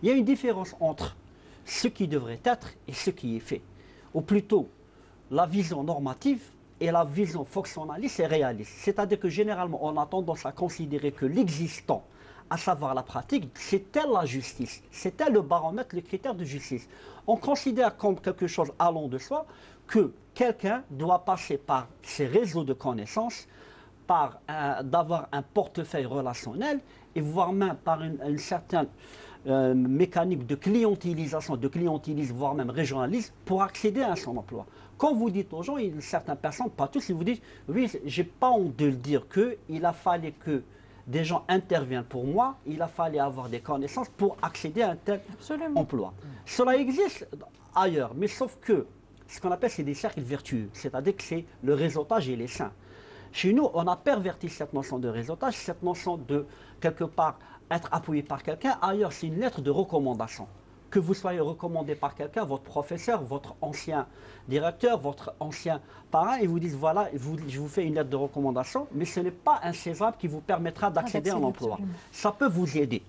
S11: Il y a une différence entre ce qui devrait être et ce qui est fait. Ou plutôt, la vision normative et la vision fonctionnaliste et réaliste. C'est-à-dire que généralement, on a tendance à considérer que l'existant, à savoir la pratique, c'était la justice. C'était le baromètre, le critère de justice. On considère comme quelque chose allant de soi que quelqu'un doit passer par ses réseaux de connaissances, par d'avoir un portefeuille relationnel, et voire même par une certaine mécanique de clientélisation, de clientélisme, voire même régionalisme, pour accéder à son emploi. Quand vous dites aux gens, certaines personnes, pas tous, ils vous disent, oui, j'ai pas honte de le dire, qu'il a fallu que des gens interviennent pour moi, il a fallu avoir des connaissances pour accéder à un tel emploi. Cela existe ailleurs, mais sauf que ce qu'on appelle, c'est des cercles vertueux, c'est-à-dire que c'est le réseautage et les saints. Chez nous, on a perverti cette notion de réseautage, cette notion de, quelque part, être appuyé par quelqu'un. Ailleurs, c'est une lettre de recommandation. Que vous soyez recommandé par quelqu'un, votre professeur, votre ancien directeur, votre ancien parent, ils vous disent, voilà, je vous fais une lettre de recommandation, mais ce n'est pas un césar qui vous permettra d'accéder à l'emploi. Ça peut vous aider.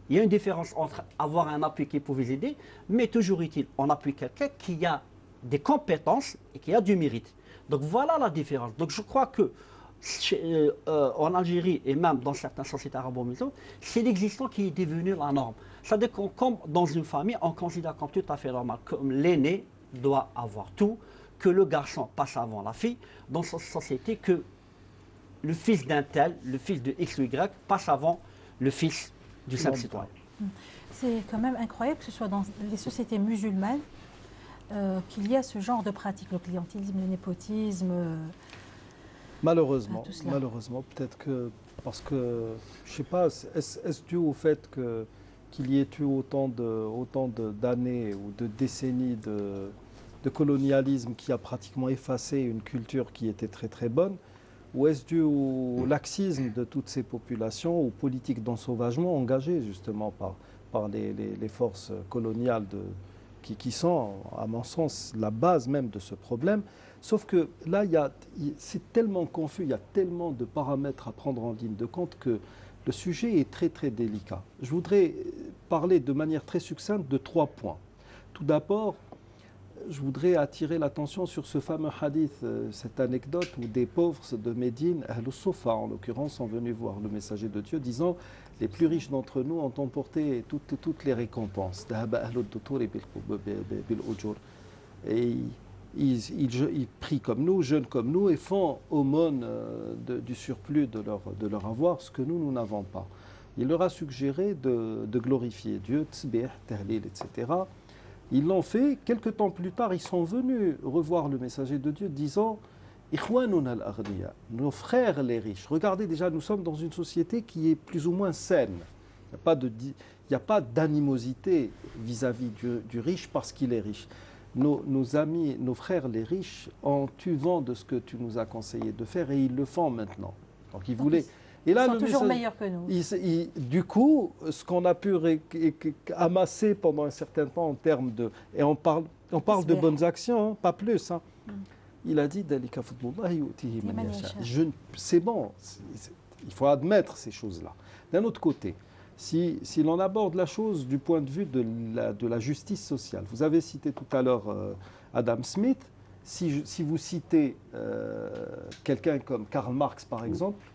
S11: Il y a une différence entre avoir un appui qui peut vous aider, mais toujours est-il, on appuie quelqu'un qui a des compétences et qui a du mérite. Donc voilà la différence. Donc je crois que en Algérie et même dans certaines sociétés arabo-musulmanes, c'est l'existant qui est devenu la norme. C'est-à-dire que comme dans une famille, on considère comme tout à fait normal que l'aîné doit avoir tout, que le garçon passe avant la fille, dans cette société que le fils d'un tel, le fils de X ou Y, passe avant le fils du simple citoyen.
S1: C'est quand même incroyable que ce soit dans les sociétés musulmanes qu'il y a ce genre de pratique, le clientélisme, le népotisme.
S9: Malheureusement,
S1: tout cela.
S9: malheureusement, peut-être que, parce que, je ne sais pas, est-ce dû au fait qu'il y ait eu autant d'années ou de décennies de colonialisme qui a pratiquement effacé une culture qui était très très bonne, ou est-ce dû au laxisme de toutes ces populations, aux politiques d'ensauvagement engagées justement par les forces coloniales qui sont, à mon sens, la base même de ce problème. Sauf que là, c'est tellement confus, il y a tellement de paramètres à prendre en ligne de compte que le sujet est très très délicat. Je voudrais parler de manière très succincte de 3 points. Tout d'abord, je voudrais attirer l'attention sur ce fameux hadith, cette anecdote où des pauvres de Médine, Ahlus Sofa en l'occurrence, sont venus voir le messager de Dieu disant « Les plus riches d'entre nous ont emporté toutes les récompenses. » Et ils prient comme nous, jeûnent comme nous et font aumône du surplus de leur avoir, ce que nous n'avons pas. Il leur a suggéré de glorifier Dieu, tsbih, tahlil, etc. Ils l'ont fait. Quelque temps plus tard, ils sont venus revoir le messager de Dieu disant « Ikhwanuna al-aghniya » nos frères les riches. Regardez déjà, nous sommes dans une société qui est plus ou moins saine. Il n'y a pas d'animosité vis-à-vis du riche parce qu'il est riche. Nos amis, nos frères les riches ont eu vent de ce que tu nous as conseillé de faire et ils le font maintenant. Donc ils voulaient... Et là,
S1: ils sont toujours meilleurs que nous.
S9: Du coup, ce qu'on a pu amasser pendant un certain temps en termes de... Et on parle de bonnes actions, hein, pas plus. Hein. Il a dit c'est bon, il faut admettre ces choses-là. D'un autre côté, si l'on aborde la chose du point de vue de la justice sociale, vous avez cité tout à l'heure Adam Smith, si vous citez quelqu'un comme Karl Marx par exemple,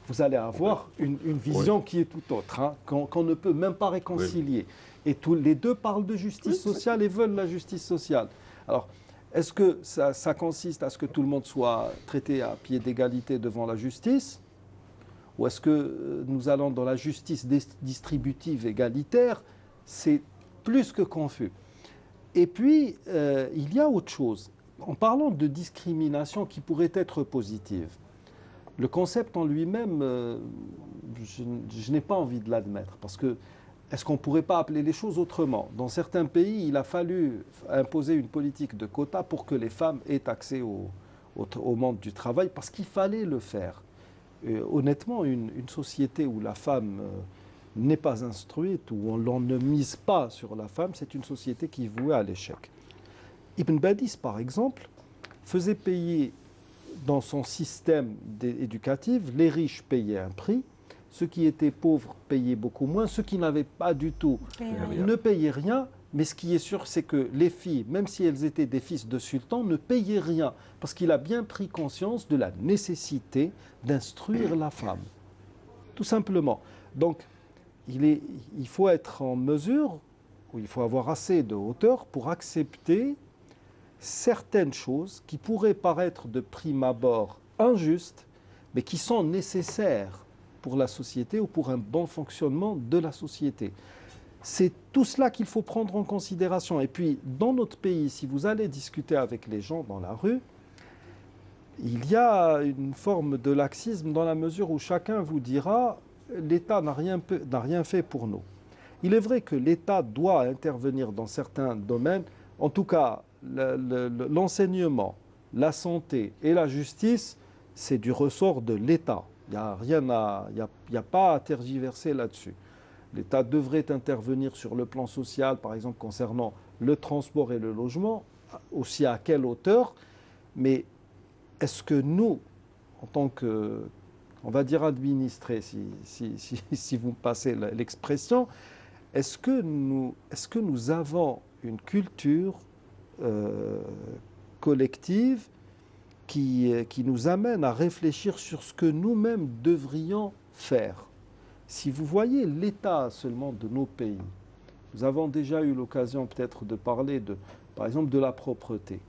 S9: vous allez avoir une vision qui est tout autre, hein, qu'on ne peut même pas réconcilier. Oui. Et les deux parlent de justice sociale et veulent la justice sociale. Alors, est-ce que ça consiste à ce que tout le monde soit traité à pied d'égalité devant la justice ? Ou est-ce que nous allons dans la justice distributive égalitaire ? C'est plus que confus. Et puis, il y a autre chose. En parlant de discrimination qui pourrait être positive, le concept en lui-même, je n'ai pas envie de l'admettre. Parce que, est-ce qu'on ne pourrait pas appeler les choses autrement ? Dans certains pays, il a fallu imposer une politique de quotas pour que les femmes aient accès au monde du travail, parce qu'il fallait le faire. Honnêtement, une société où la femme n'est pas instruite, où l'on ne mise pas sur la femme, c'est une société qui est vouée à l'échec. Ibn Badis, par exemple, faisait payer dans son système éducatif, les riches payaient un prix, ceux qui étaient pauvres payaient beaucoup moins, ceux qui n'avaient pas du tout ne payaient rien, mais ce qui est sûr, c'est que les filles, même si elles étaient des fils de sultans, ne payaient rien, parce qu'il a bien pris conscience de la nécessité d'instruire la femme, tout simplement. Donc, il faut être en mesure, ou il faut avoir assez de hauteur pour accepter certaines choses qui pourraient paraître de prime abord injustes, mais qui sont nécessaires pour la société ou pour un bon fonctionnement de la société. C'est tout cela qu'il faut prendre en considération. Et puis, dans notre pays, si vous allez discuter avec les gens dans la rue, il y a une forme de laxisme dans la mesure où chacun vous dira « l'État n'a rien fait pour nous ». Il est vrai que l'État doit intervenir dans certains domaines, en tout cas, l'enseignement, la santé et la justice, c'est du ressort de l'État. Il n'y a pas à tergiverser là-dessus. L'État devrait intervenir sur le plan social, par exemple concernant le transport et le logement, aussi à quelle hauteur, mais est-ce que nous, en tant que, on va dire administrés, si vous me passez l'expression, est-ce que nous avons une culture collective qui nous amène à réfléchir sur ce que nous-mêmes devrions faire. Si vous voyez l'état seulement de nos pays, nous avons déjà eu l'occasion peut-être de parler, par exemple, de la propreté.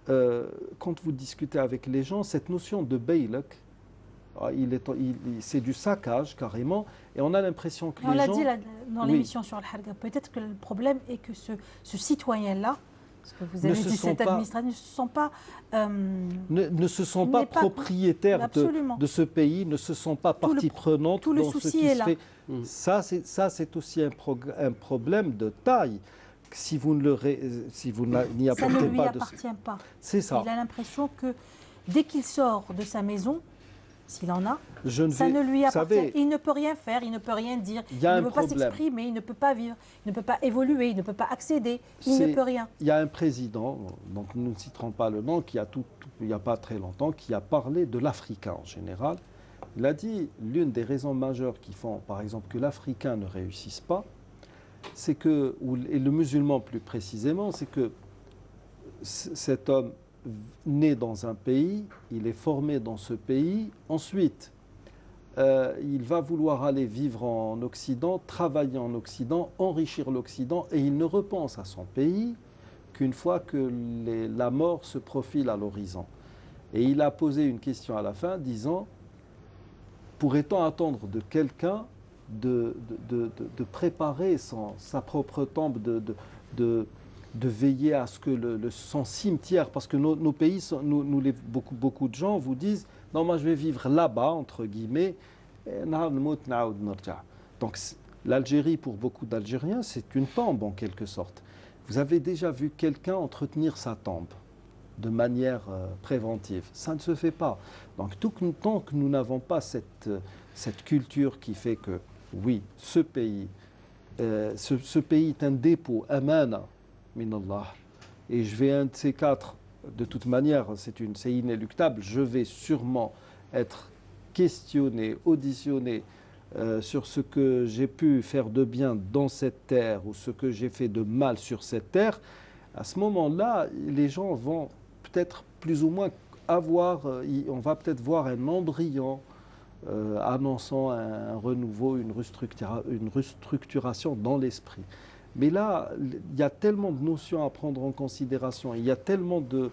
S9: Quand vous discutez avec les gens, cette notion de baylak, c'est du saccage carrément, et on a l'impression que
S1: on
S9: les
S1: l'a
S9: gens...
S1: dit dans l'émission sur le Harga, peut-être que le problème est que ce citoyen-là, parce que vous avez dit cet administrateur,
S9: ne se sont pas propriétaires de ce pays, ne se sont pas partie prenante dans ce qui se fait. Ça, c'est aussi un problème de taille. Si vous n'y apportez pas...
S1: Ça ne lui appartient pas.
S9: C'est ça.
S1: Il a l'impression que dès qu'il sort de sa maison, s'il en a, ça ne lui appartient. Il ne peut rien faire, il ne peut rien dire, il ne peut pas s'exprimer, il ne peut pas vivre, il ne peut pas évoluer, il ne peut pas accéder, il ne peut rien.
S9: Il y a un président, donc nous ne citerons pas le nom, il n'y a pas très longtemps, qui a parlé de l'Africain en général. Il a dit l'une des raisons majeures qui font, par exemple, que l'Africain ne réussisse pas, c'est que, et le musulman plus précisément, c'est que cet homme né dans un pays, il est formé dans ce pays, ensuite il va vouloir aller vivre en Occident, travailler en Occident, enrichir l'Occident, et il ne repense à son pays qu'une fois que la mort se profile à l'horizon. Et il a posé une question à la fin disant, pourrait-on attendre de quelqu'un de préparer sa propre tombe, de veiller à ce que son cimetière, parce que nos pays, beaucoup de gens vous disent « Non, moi je vais vivre là-bas », entre guillemets. Donc l'Algérie, pour beaucoup d'Algériens, c'est une tombe en quelque sorte. Vous avez déjà vu quelqu'un entretenir sa tombe de manière préventive? Ça ne se fait pas. Donc tant que nous n'avons pas cette culture qui fait que, oui, ce pays est un dépôt, amana, minallah. Et je vais un de ces quatre, de toute manière, c'est inéluctable, je vais sûrement être questionné, auditionné sur ce que j'ai pu faire de bien dans cette terre ou ce que j'ai fait de mal sur cette terre. À ce moment-là, les gens vont peut-être plus ou moins on va peut-être voir un embryon annonçant un renouveau, une restructuration dans l'esprit. Mais là, il y a tellement de notions à prendre en considération, il y a tellement de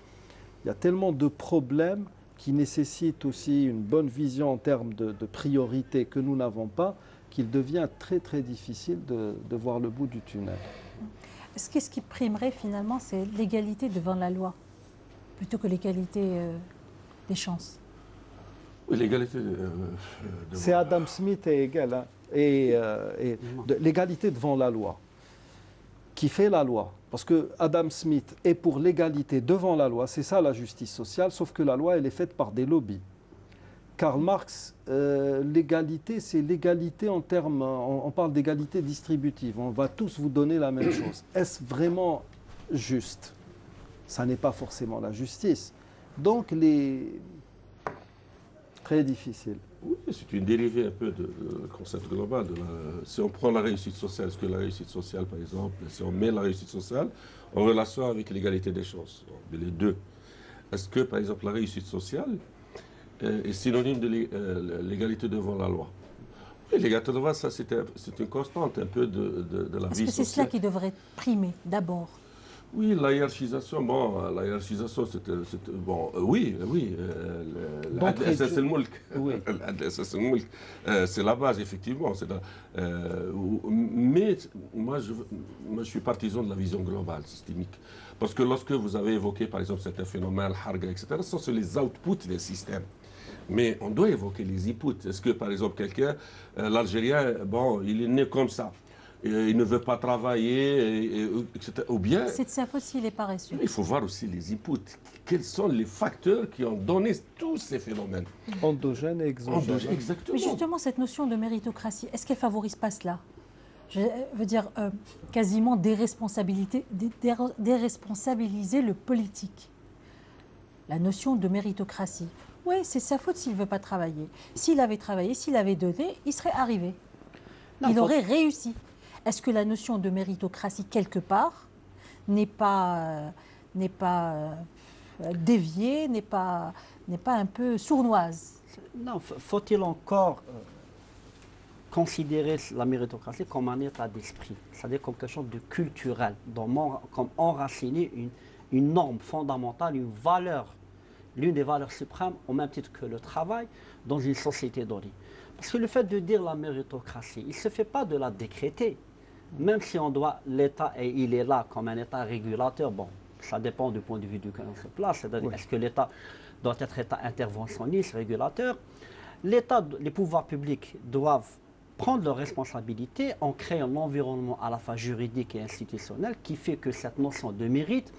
S9: problèmes qui nécessitent aussi une bonne vision en termes de priorité que nous n'avons pas, qu'il devient très très difficile de voir le bout du tunnel.
S1: Est-ce que ce qui primerait finalement, c'est l'égalité devant la loi, plutôt que l'égalité des chances?
S10: Oui, l'égalité
S9: c'est Adam Smith est égal, hein, et l'égalité devant la loi. Qui fait la loi. Parce que Adam Smith est pour l'égalité devant la loi, c'est ça la justice sociale, sauf que la loi, elle est faite par des lobbies. Karl Marx, l'égalité, c'est l'égalité en termes, on parle d'égalité distributive, on va tous vous donner la même chose. Est-ce vraiment juste? Ça n'est pas forcément la justice. Donc, très difficile.
S10: Oui, c'est une dérivée un peu du concept global. Si on prend la réussite sociale, est-ce que la réussite sociale, par exemple, si on met la réussite sociale en relation avec l'égalité des chances, les deux, est-ce que, par exemple, la réussite sociale est synonyme de l'égalité devant la loi? Oui, l'égalité devant la loi, ça, c'est une constante un peu de la vie sociale.
S1: Est-ce que c'est cela qui devrait primer d'abord?
S10: Oui, la hiérarchisation, oui. C'est la base, effectivement. Mais moi, je suis partisan de la vision globale, systémique. Parce que lorsque vous avez évoqué, par exemple, certains phénomènes, Harga, etc., ce sont les outputs des systèmes. Mais on doit évoquer les inputs. Est-ce que, par exemple, quelqu'un, l'Algérien, il est né comme ça, il ne veut pas travailler, etc. Ou bien...
S1: C'est de sa faute s'il est paresseux.
S10: Il faut voir aussi les inputs. Quels sont les facteurs qui ont donné tous ces phénomènes?
S9: Endogènes et exogènes.
S10: Exactement.
S1: Mais justement, cette notion de méritocratie, est-ce qu'elle ne favorise pas cela? Je veux dire, quasiment déresponsabiliser le politique. La notion de méritocratie. Oui, c'est sa faute s'il ne veut pas travailler. S'il avait travaillé, s'il avait donné, il serait arrivé. Il aurait réussi. Est-ce que la notion de méritocratie, quelque part, n'est pas déviée, n'est pas un peu sournoise?
S11: Non, faut-il encore considérer la méritocratie comme un état d'esprit, c'est-à-dire comme quelque chose de culturel, comme enraciné une norme fondamentale, une valeur l'une des valeurs suprêmes au même titre que le travail dans une société donnée. Parce que le fait de dire la méritocratie, il ne se fait pas de la décréter. Même si on doit, l'État, et il est là comme un État régulateur, bon, ça dépend du point de vue duquel on se place. C'est-à-dire, est-ce que l'État doit être État interventionniste, régulateur? L'État, les pouvoirs publics doivent prendre leurs responsabilités en créant un environnement à la fois juridique et institutionnel qui fait que cette notion de mérite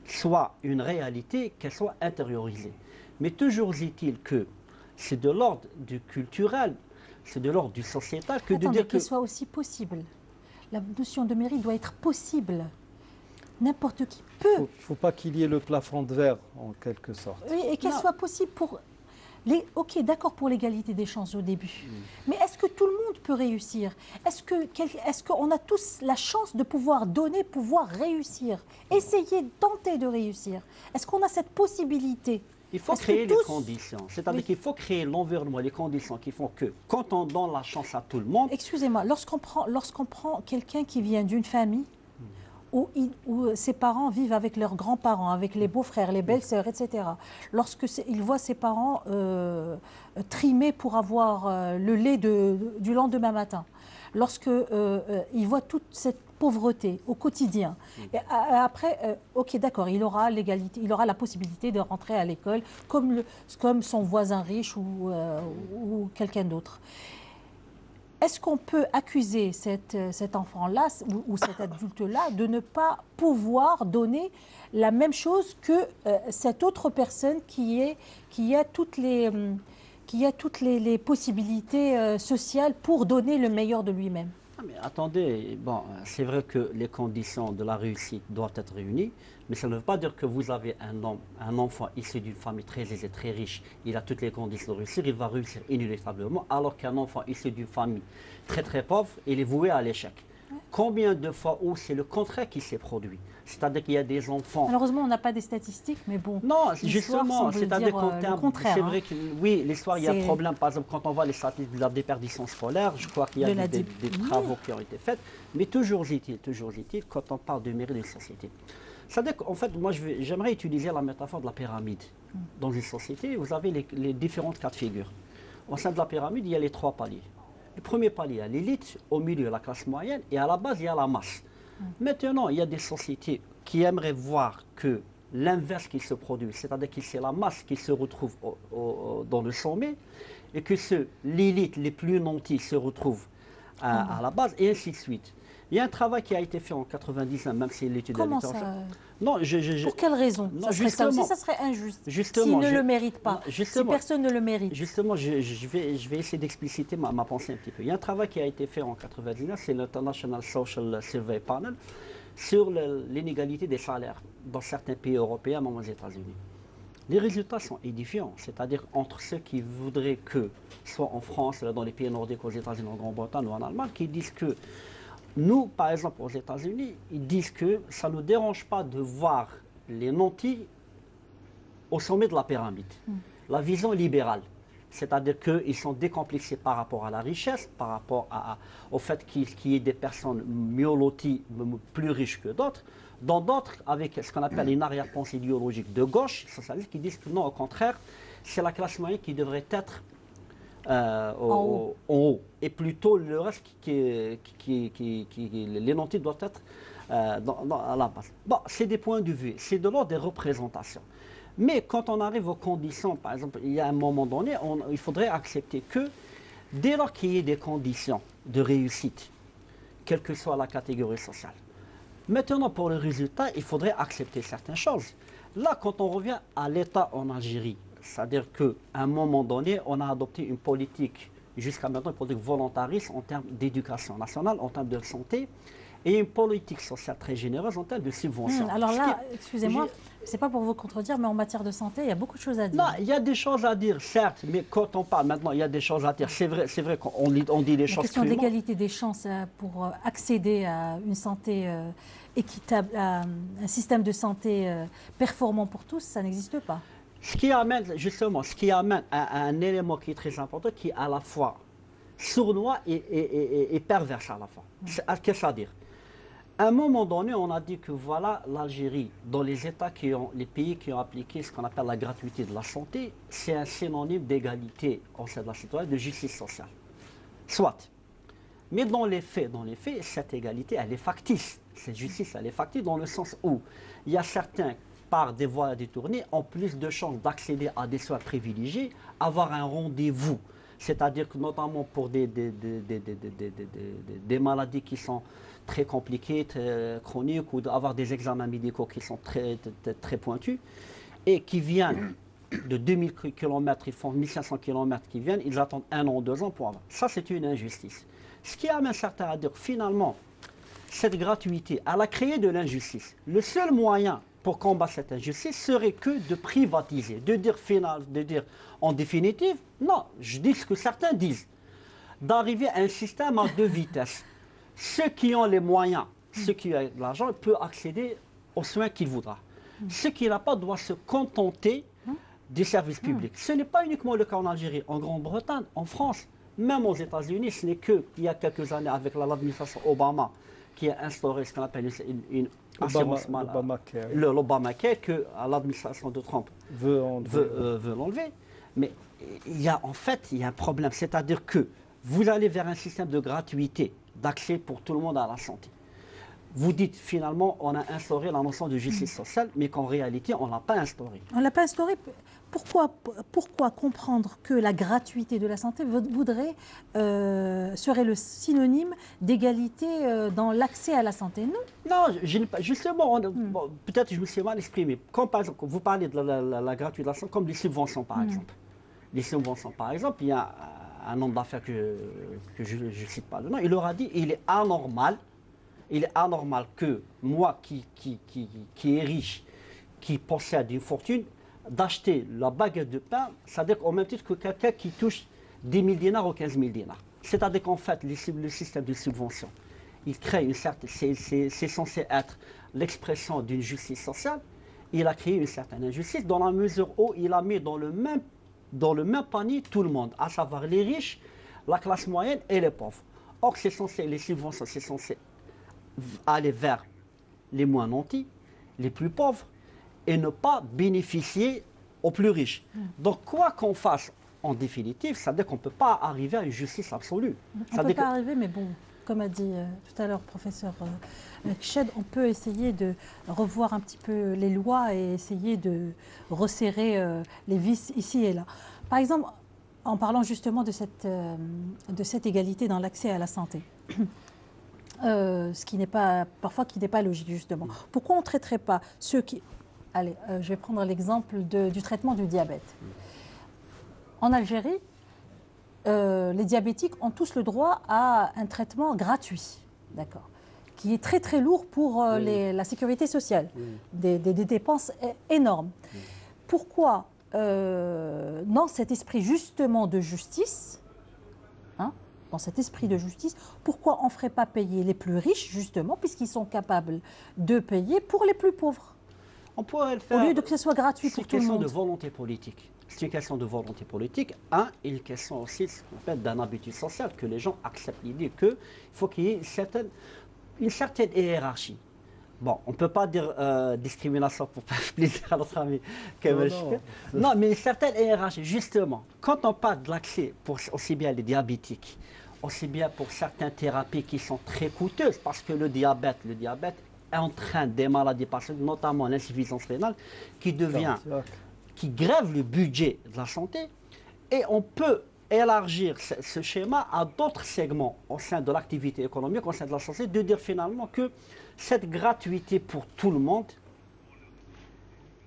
S11: soit une réalité, qu'elle soit intériorisée. Mais toujours est-il que c'est de l'ordre du culturel, c'est de l'ordre du sociétal que de dire
S1: qu'elle soit aussi possible. La notion de mérite doit être possible. N'importe qui peut.
S9: Il ne faut pas qu'il y ait le plafond de verre, en quelque sorte.
S1: Oui, et qu'elle soit possible pour... Ok, d'accord pour l'égalité des chances au début. Mais est-ce que tout le monde peut réussir? Est-ce qu'on a tous la chance de pouvoir donner, pouvoir réussir? Essayer, tenter de réussir. Est-ce qu'on a cette possibilité?
S11: Il faut créer les conditions. C'est-à-dire qu'il faut créer l'environnement, les conditions qui font que quand on donne la chance à tout le monde...
S1: Excusez-moi, lorsqu'on prend quelqu'un qui vient d'une famille où ses parents vivent avec leurs grands-parents, avec les beaux-frères, les belles-sœurs, etc. Lorsqu'il voit ses parents trimer pour avoir le lait du lendemain matin, lorsqu'il voit toute cette pauvreté au quotidien, et après, ok, d'accord, il aura l'égalité, il aura la possibilité de rentrer à l'école comme son voisin riche ou quelqu'un d'autre. Est-ce qu'on peut accuser cet enfant-là ou cet adulte-là de ne pas pouvoir donner la même chose que cette autre personne qui a toutes les possibilités sociales pour donner le meilleur de lui-même?
S11: Mais attendez, bon, c'est vrai que les conditions de la réussite doivent être réunies, mais ça ne veut pas dire que vous avez un enfant issu d'une famille très aisée, très riche, il a toutes les conditions de réussir, il va réussir inéluctablement, alors qu'un enfant issu d'une famille très très pauvre, il est voué à l'échec. Combien de fois où c'est le contraire qui s'est produit? C'est-à-dire qu'il y a des enfants...
S1: Malheureusement, on n'a pas des statistiques, mais bon...
S11: Non, justement, c'est-à-dire qu'en termes... C'est vrai
S1: hein.
S11: que, oui, l'histoire, il y a un problème. Par exemple, quand on voit les statistiques de la déperdition scolaire, je crois qu'il y a des travaux qui ont été faits. Mais toujours est-il, quand on parle de mérite d'une société. C'est-à-dire qu'en fait, moi, j'aimerais utiliser la métaphore de la pyramide. Dans une société, vous avez les différentes cas de figure. Au sein de la pyramide, il y a les 3 paliers. Le premier palier, il y a l'élite, au milieu, la classe moyenne, et à la base, il y a la masse. Maintenant, il y a des sociétés qui aimeraient voir que l'inverse qui se produit, c'est-à-dire que c'est la masse qui se retrouve dans le sommet, et que l'élite, les plus nantis, se retrouvent à la base, et ainsi de suite. Il y a un travail qui a été fait en 99, même si l'étude a été
S1: Comment ça?
S11: Non,
S1: Pour quelle raison?
S11: Non,
S1: ça serait injuste. S'il ne le mérite pas, si personne ne le mérite.
S11: Justement, je vais essayer d'expliciter ma pensée un petit peu. Il y a un travail qui a été fait en 99, c'est l'International Social Survey Panel, sur l'inégalité des salaires dans certains pays européens, même aux États-Unis. Les résultats sont édifiants, c'est-à-dire entre ceux qui voudraient que, soit en France, dans les pays nordiques, aux États-Unis, en Grande-Bretagne ou en Allemagne, qui disent que nous, par exemple, aux États-Unis, ils disent que ça ne nous dérange pas de voir les nantis au sommet de la pyramide. La vision libérale, c'est-à-dire qu'ils sont décomplexés par rapport à la richesse, par rapport au fait qu'il y ait des personnes mieux loties, plus riches que d'autres. Dans d'autres, avec ce qu'on appelle une arrière-pensée idéologique de gauche, socialiste, qui disent que non, au contraire, c'est la classe moyenne qui devrait être en haut. Et plutôt le reste les nantis doivent être à la base. Bon, c'est des points de vue, c'est de l'ordre des représentations. Mais quand on arrive aux conditions, par exemple, il y a un moment donné, il faudrait accepter que dès lors qu'il y ait des conditions de réussite, quelle que soit la catégorie sociale, maintenant pour le résultat, il faudrait accepter certaines choses. Là, quand on revient à l'État en Algérie, c'est-à-dire qu'à un moment donné, on a adopté une politique, jusqu'à maintenant, une politique volontariste en termes d'éducation nationale, en termes de santé, et une politique sociale très généreuse en termes de subventions.
S1: Alors là, excusez-moi, c'est pas pour vous contredire, mais en matière de santé, il y a beaucoup de choses à dire.
S11: Non, il y a des choses à dire, certes, mais quand on parle maintenant, il y a des choses à dire. C'est vrai qu'on dit les choses. La
S1: question de l'égalité des chances pour accéder à une santé équitable, à un système de santé performant pour tous, ça n'existe pas.
S11: Ce qui amène à un élément qui est très important, qui est à la fois sournois et pervers à la fois. Qu'est-ce à dire? À un moment donné, on a dit que voilà, l'Algérie, dans les pays qui ont appliqué ce qu'on appelle la gratuité de la santé, c'est un synonyme d'égalité au sein de la citoyenneté, de justice sociale. Soit. Mais dans les faits, cette égalité, elle est factice. Cette justice, elle est factice dans le sens où il y a certains, par des voies détournées, ont plus de chances d'accéder à des soins privilégiés, avoir un rendez-vous. C'est-à-dire que notamment pour des maladies qui sont très compliquées, très chroniques, ou d'avoir des examens médicaux qui sont très pointus, et qui viennent de 2000 km, ils font 1500 km qui viennent, ils attendent 1 an, 2 ans pour avoir. Ça, c'est une injustice. Ce qui amène certains à dire, finalement, cette gratuité, elle a créé de l'injustice. Le seul moyen pour combattre cette injustice serait que de privatiser, de dire en définitive, non, je dis ce que certains disent, d'arriver à un système à 2 vitesses. Ceux qui ont les moyens, ceux qui ont de l'argent, peuvent accéder aux soins qu'il voudra. Ceux qui n'ont pas doivent se contenter des services publics. Ce n'est pas uniquement le cas en Algérie, en Grande-Bretagne, en France, même aux États-Unis. Ce n'est qu'il y a quelques années avec l'administration Obama qui a instauré ce qu'on appelle une assurance maladie, l'Obamacare, que l'administration de Trump veut l'enlever. Mais il y a un problème, c'est-à-dire que vous allez vers un système de gratuité, d'accès pour tout le monde à la santé. Vous dites finalement, on a instauré la notion de justice sociale, mais qu'en réalité, on ne l'a pas instauré.
S1: On ne l'a pas instauré. Pourquoi comprendre que la gratuité de la santé serait le synonyme d'égalité dans l'accès à la santé?
S11: Non, justement, peut-être je me suis mal exprimé. Comme par exemple, vous parlez de la gratuité de la santé, comme des subventions par exemple. Les subventions par exemple, il y a un homme d'affaires que je ne cite pas le nom, il leur a dit il est anormal que moi qui est riche, qui possède une fortune, d'acheter la baguette de pain, c'est-à-dire au même titre que quelqu'un qui touche 10 000 dinars ou 15 000 dinars. C'est-à-dire qu'en fait, le système de subvention, il crée une certaine, c'est censé être l'expression d'une justice sociale, il a créé une certaine injustice dans la mesure où il a mis dans le même panier tout le monde, à savoir les riches, la classe moyenne et les pauvres. Or, les subventions, c'est censé aller vers les moins nantis, les plus pauvres, et ne pas bénéficier aux plus riches. Donc, quoi qu'on fasse, en définitive, ça veut dire qu'on ne peut pas arriver à une justice absolue.
S1: On ne peut pas arriver, mais bon, comme a dit tout à l'heure le professeur Kched, on peut essayer de revoir un petit peu les lois et essayer de resserrer les vis ici et là. Par exemple, en parlant justement de cette égalité dans l'accès à la santé, ce qui n'est pas, parfois qui n'est pas logique justement. Pourquoi on ne traiterait pas ceux qui... Allez, je vais prendre l'exemple du traitement du diabète. En Algérie, les diabétiques ont tous le droit à un traitement gratuit, d'accord, qui est très très lourd pour la sécurité sociale, des dépenses énormes. Pourquoi, dans cet esprit justement de justice, dans cet esprit de justice, pourquoi on ne ferait pas payer les plus riches justement, puisqu'ils sont capables de payer pour les plus pauvres?
S11: On pourrait le faire.
S1: Au lieu de que ce soit gratuit pour tout le monde.
S11: C'est une question de volonté politique. C'est une question de volonté politique. Et une question aussi d'un habitude sociale, que les gens acceptent l'idée qu'il faut qu'il y ait une certaine hiérarchie. Bon, on ne peut pas dire discrimination pour faire plaisir à notre ami Kemal. Non, mais une certaine hiérarchie, justement. Quand on parle de l'accès pour aussi bien les diabétiques, aussi bien pour certaines thérapies qui sont très coûteuses, parce que le diabète entraîne des maladies, notamment l'insuffisance rénale, qui grève le budget de la santé, et on peut élargir ce schéma à d'autres segments au sein de l'activité économique, au sein de la société, de dire finalement que cette gratuité pour tout le monde,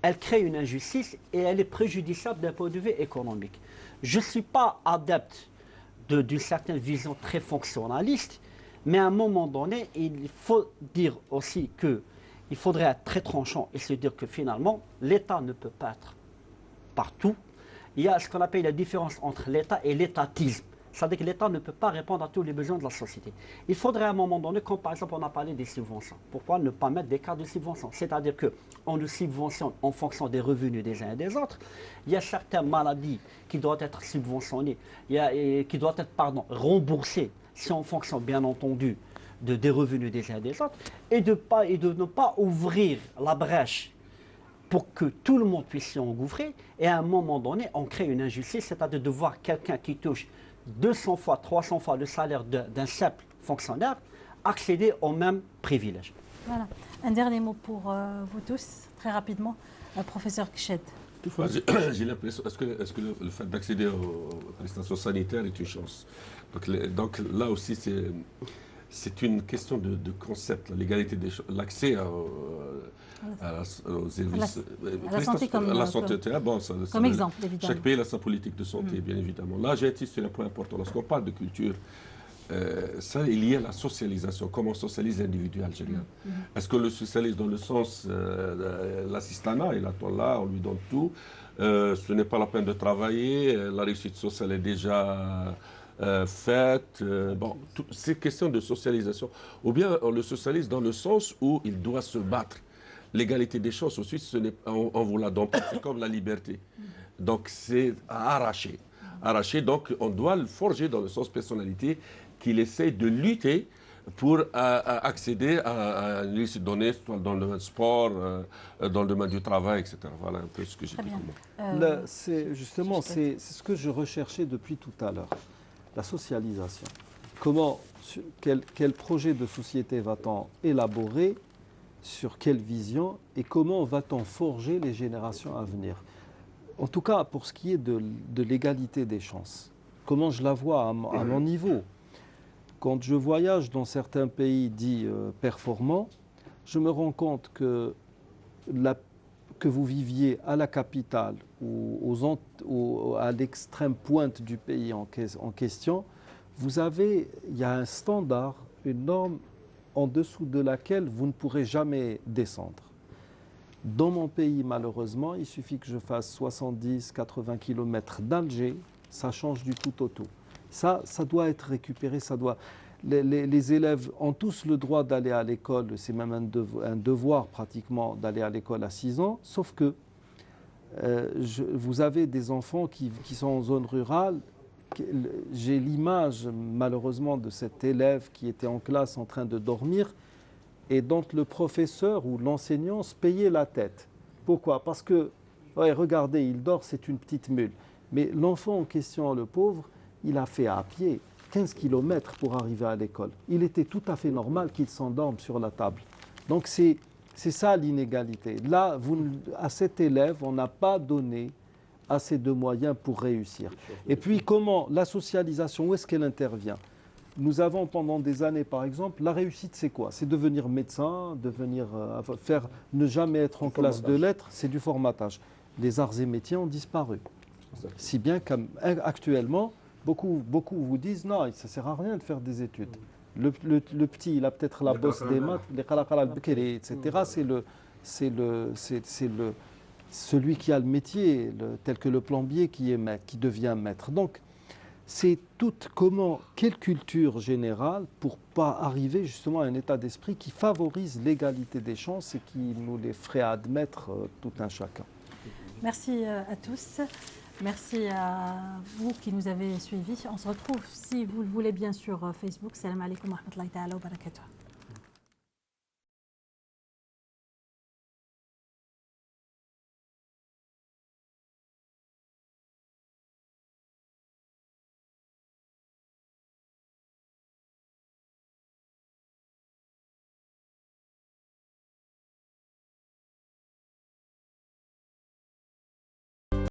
S11: elle crée une injustice et elle est préjudiciable d'un point de vue économique. Je ne suis pas adepte d'une certaine vision très fonctionnaliste, mais à un moment donné, il faut dire aussi qu'il faudrait être très tranchant et se dire que finalement, l'État ne peut pas être partout. Il y a ce qu'on appelle la différence entre l'État et l'étatisme. C'est-à-dire que l'État ne peut pas répondre à tous les besoins de la société. Il faudrait à un moment donné, comme par exemple on a parlé des subventions, pourquoi ne pas mettre des cas de subvention? C'est-à-dire qu'on nous subventionne en fonction des revenus des uns et des autres. Il y a certaines maladies qui doivent être subventionnées, qui doivent être remboursées, si on fonctionne bien entendu des revenus des uns et des autres et de ne pas ouvrir la brèche pour que tout le monde puisse s'y engouffrer. Et à un moment donné, on crée une injustice, c'est-à-dire de voir quelqu'un qui touche 200 fois, 300 fois le salaire d'un simple fonctionnaire accéder aux mêmes privilèges.
S1: Voilà. Un dernier mot pour vous tous, très rapidement, professeur Kched.
S10: J'ai l'impression, est-ce que le fait d'accéder aux prestations sanitaires est une chance? Donc là aussi, c'est une question de concept, l'égalité des choses, l'accès aux services,
S1: à la santé comme exemple, évidemment.
S10: Chaque pays a sa politique de santé, bien évidemment. Là, j'ai insisté sur un point important. Lorsqu'on parle de culture, ça est lié à la socialisation, comment on socialise l'individu algérien. Est-ce que le socialise dans le sens l'assistanat, il attend là, on lui donne tout, ce n'est pas la peine de travailler, la réussite sociale est déjà faite, bon, c'est question de socialisation. Ou bien on le socialise dans le sens où il doit se battre. L'égalité des chances aussi, on vous la donne pas, c'est comme la liberté. Donc c'est à arracher. Donc on doit le forger dans le sens personnalité qu'il essaie de lutter pour accéder à une liste donnée, soit dans le domaine du sport, dans le domaine du travail, etc. Voilà un peu ce que j'ai dit.
S9: Justement, c'est ce que je recherchais depuis tout à l'heure, la socialisation. Quel projet de société va-t-on élaborer, sur quelle vision, et comment va-t-on forger les générations à venir? En tout cas, pour ce qui est de l'égalité des chances, comment je la vois à mon niveau? Quand je voyage dans certains pays dits performants, je me rends compte que vous viviez à la capitale ou à l'extrême pointe du pays en question, il y a un standard, une norme en dessous de laquelle vous ne pourrez jamais descendre. Dans mon pays, malheureusement, il suffit que je fasse 70-80 km d'Alger, ça change du tout au tout. Ça doit être récupéré, les élèves ont tous le droit d'aller à l'école, c'est même un devoir pratiquement d'aller à l'école à 6 ans, sauf que vous avez des enfants qui sont en zone rurale. J'ai l'image malheureusement de cet élève qui était en classe en train de dormir et dont le professeur ou l'enseignant se payait la tête. Pourquoi? Parce que, regardez, il dort, c'est une petite mule. Mais l'enfant en question, le pauvre, il a fait à pied 15 km pour arriver à l'école. Il était tout à fait normal qu'il s'endorme sur la table. Donc c'est ça l'inégalité. Là, à cet élève, on n'a pas donné assez de moyens pour réussir. Et puis comment la socialisation, où est-ce qu'elle intervient? Nous avons pendant des années, par exemple, la réussite c'est quoi? C'est devenir médecin, ne jamais être en classe de lettres, c'est du formatage. Les arts et métiers ont disparu. Si bien qu'actuellement, beaucoup vous disent non, ça ne sert à rien de faire des études. Le petit, il a peut-être la bosse des maths, les qalaqala al-bkri, etc. C'est celui qui a le métier, tel que le plombier qui devient maître. Donc, c'est quelle culture générale pour pas arriver justement à un état d'esprit qui favorise l'égalité des chances et qui nous les ferait admettre tout un chacun.
S1: Merci à tous. Merci à vous qui nous avez suivis. On se retrouve, si vous le voulez bien, sur Facebook. Salam alaikum wa rahmatullahi wa barakatuh.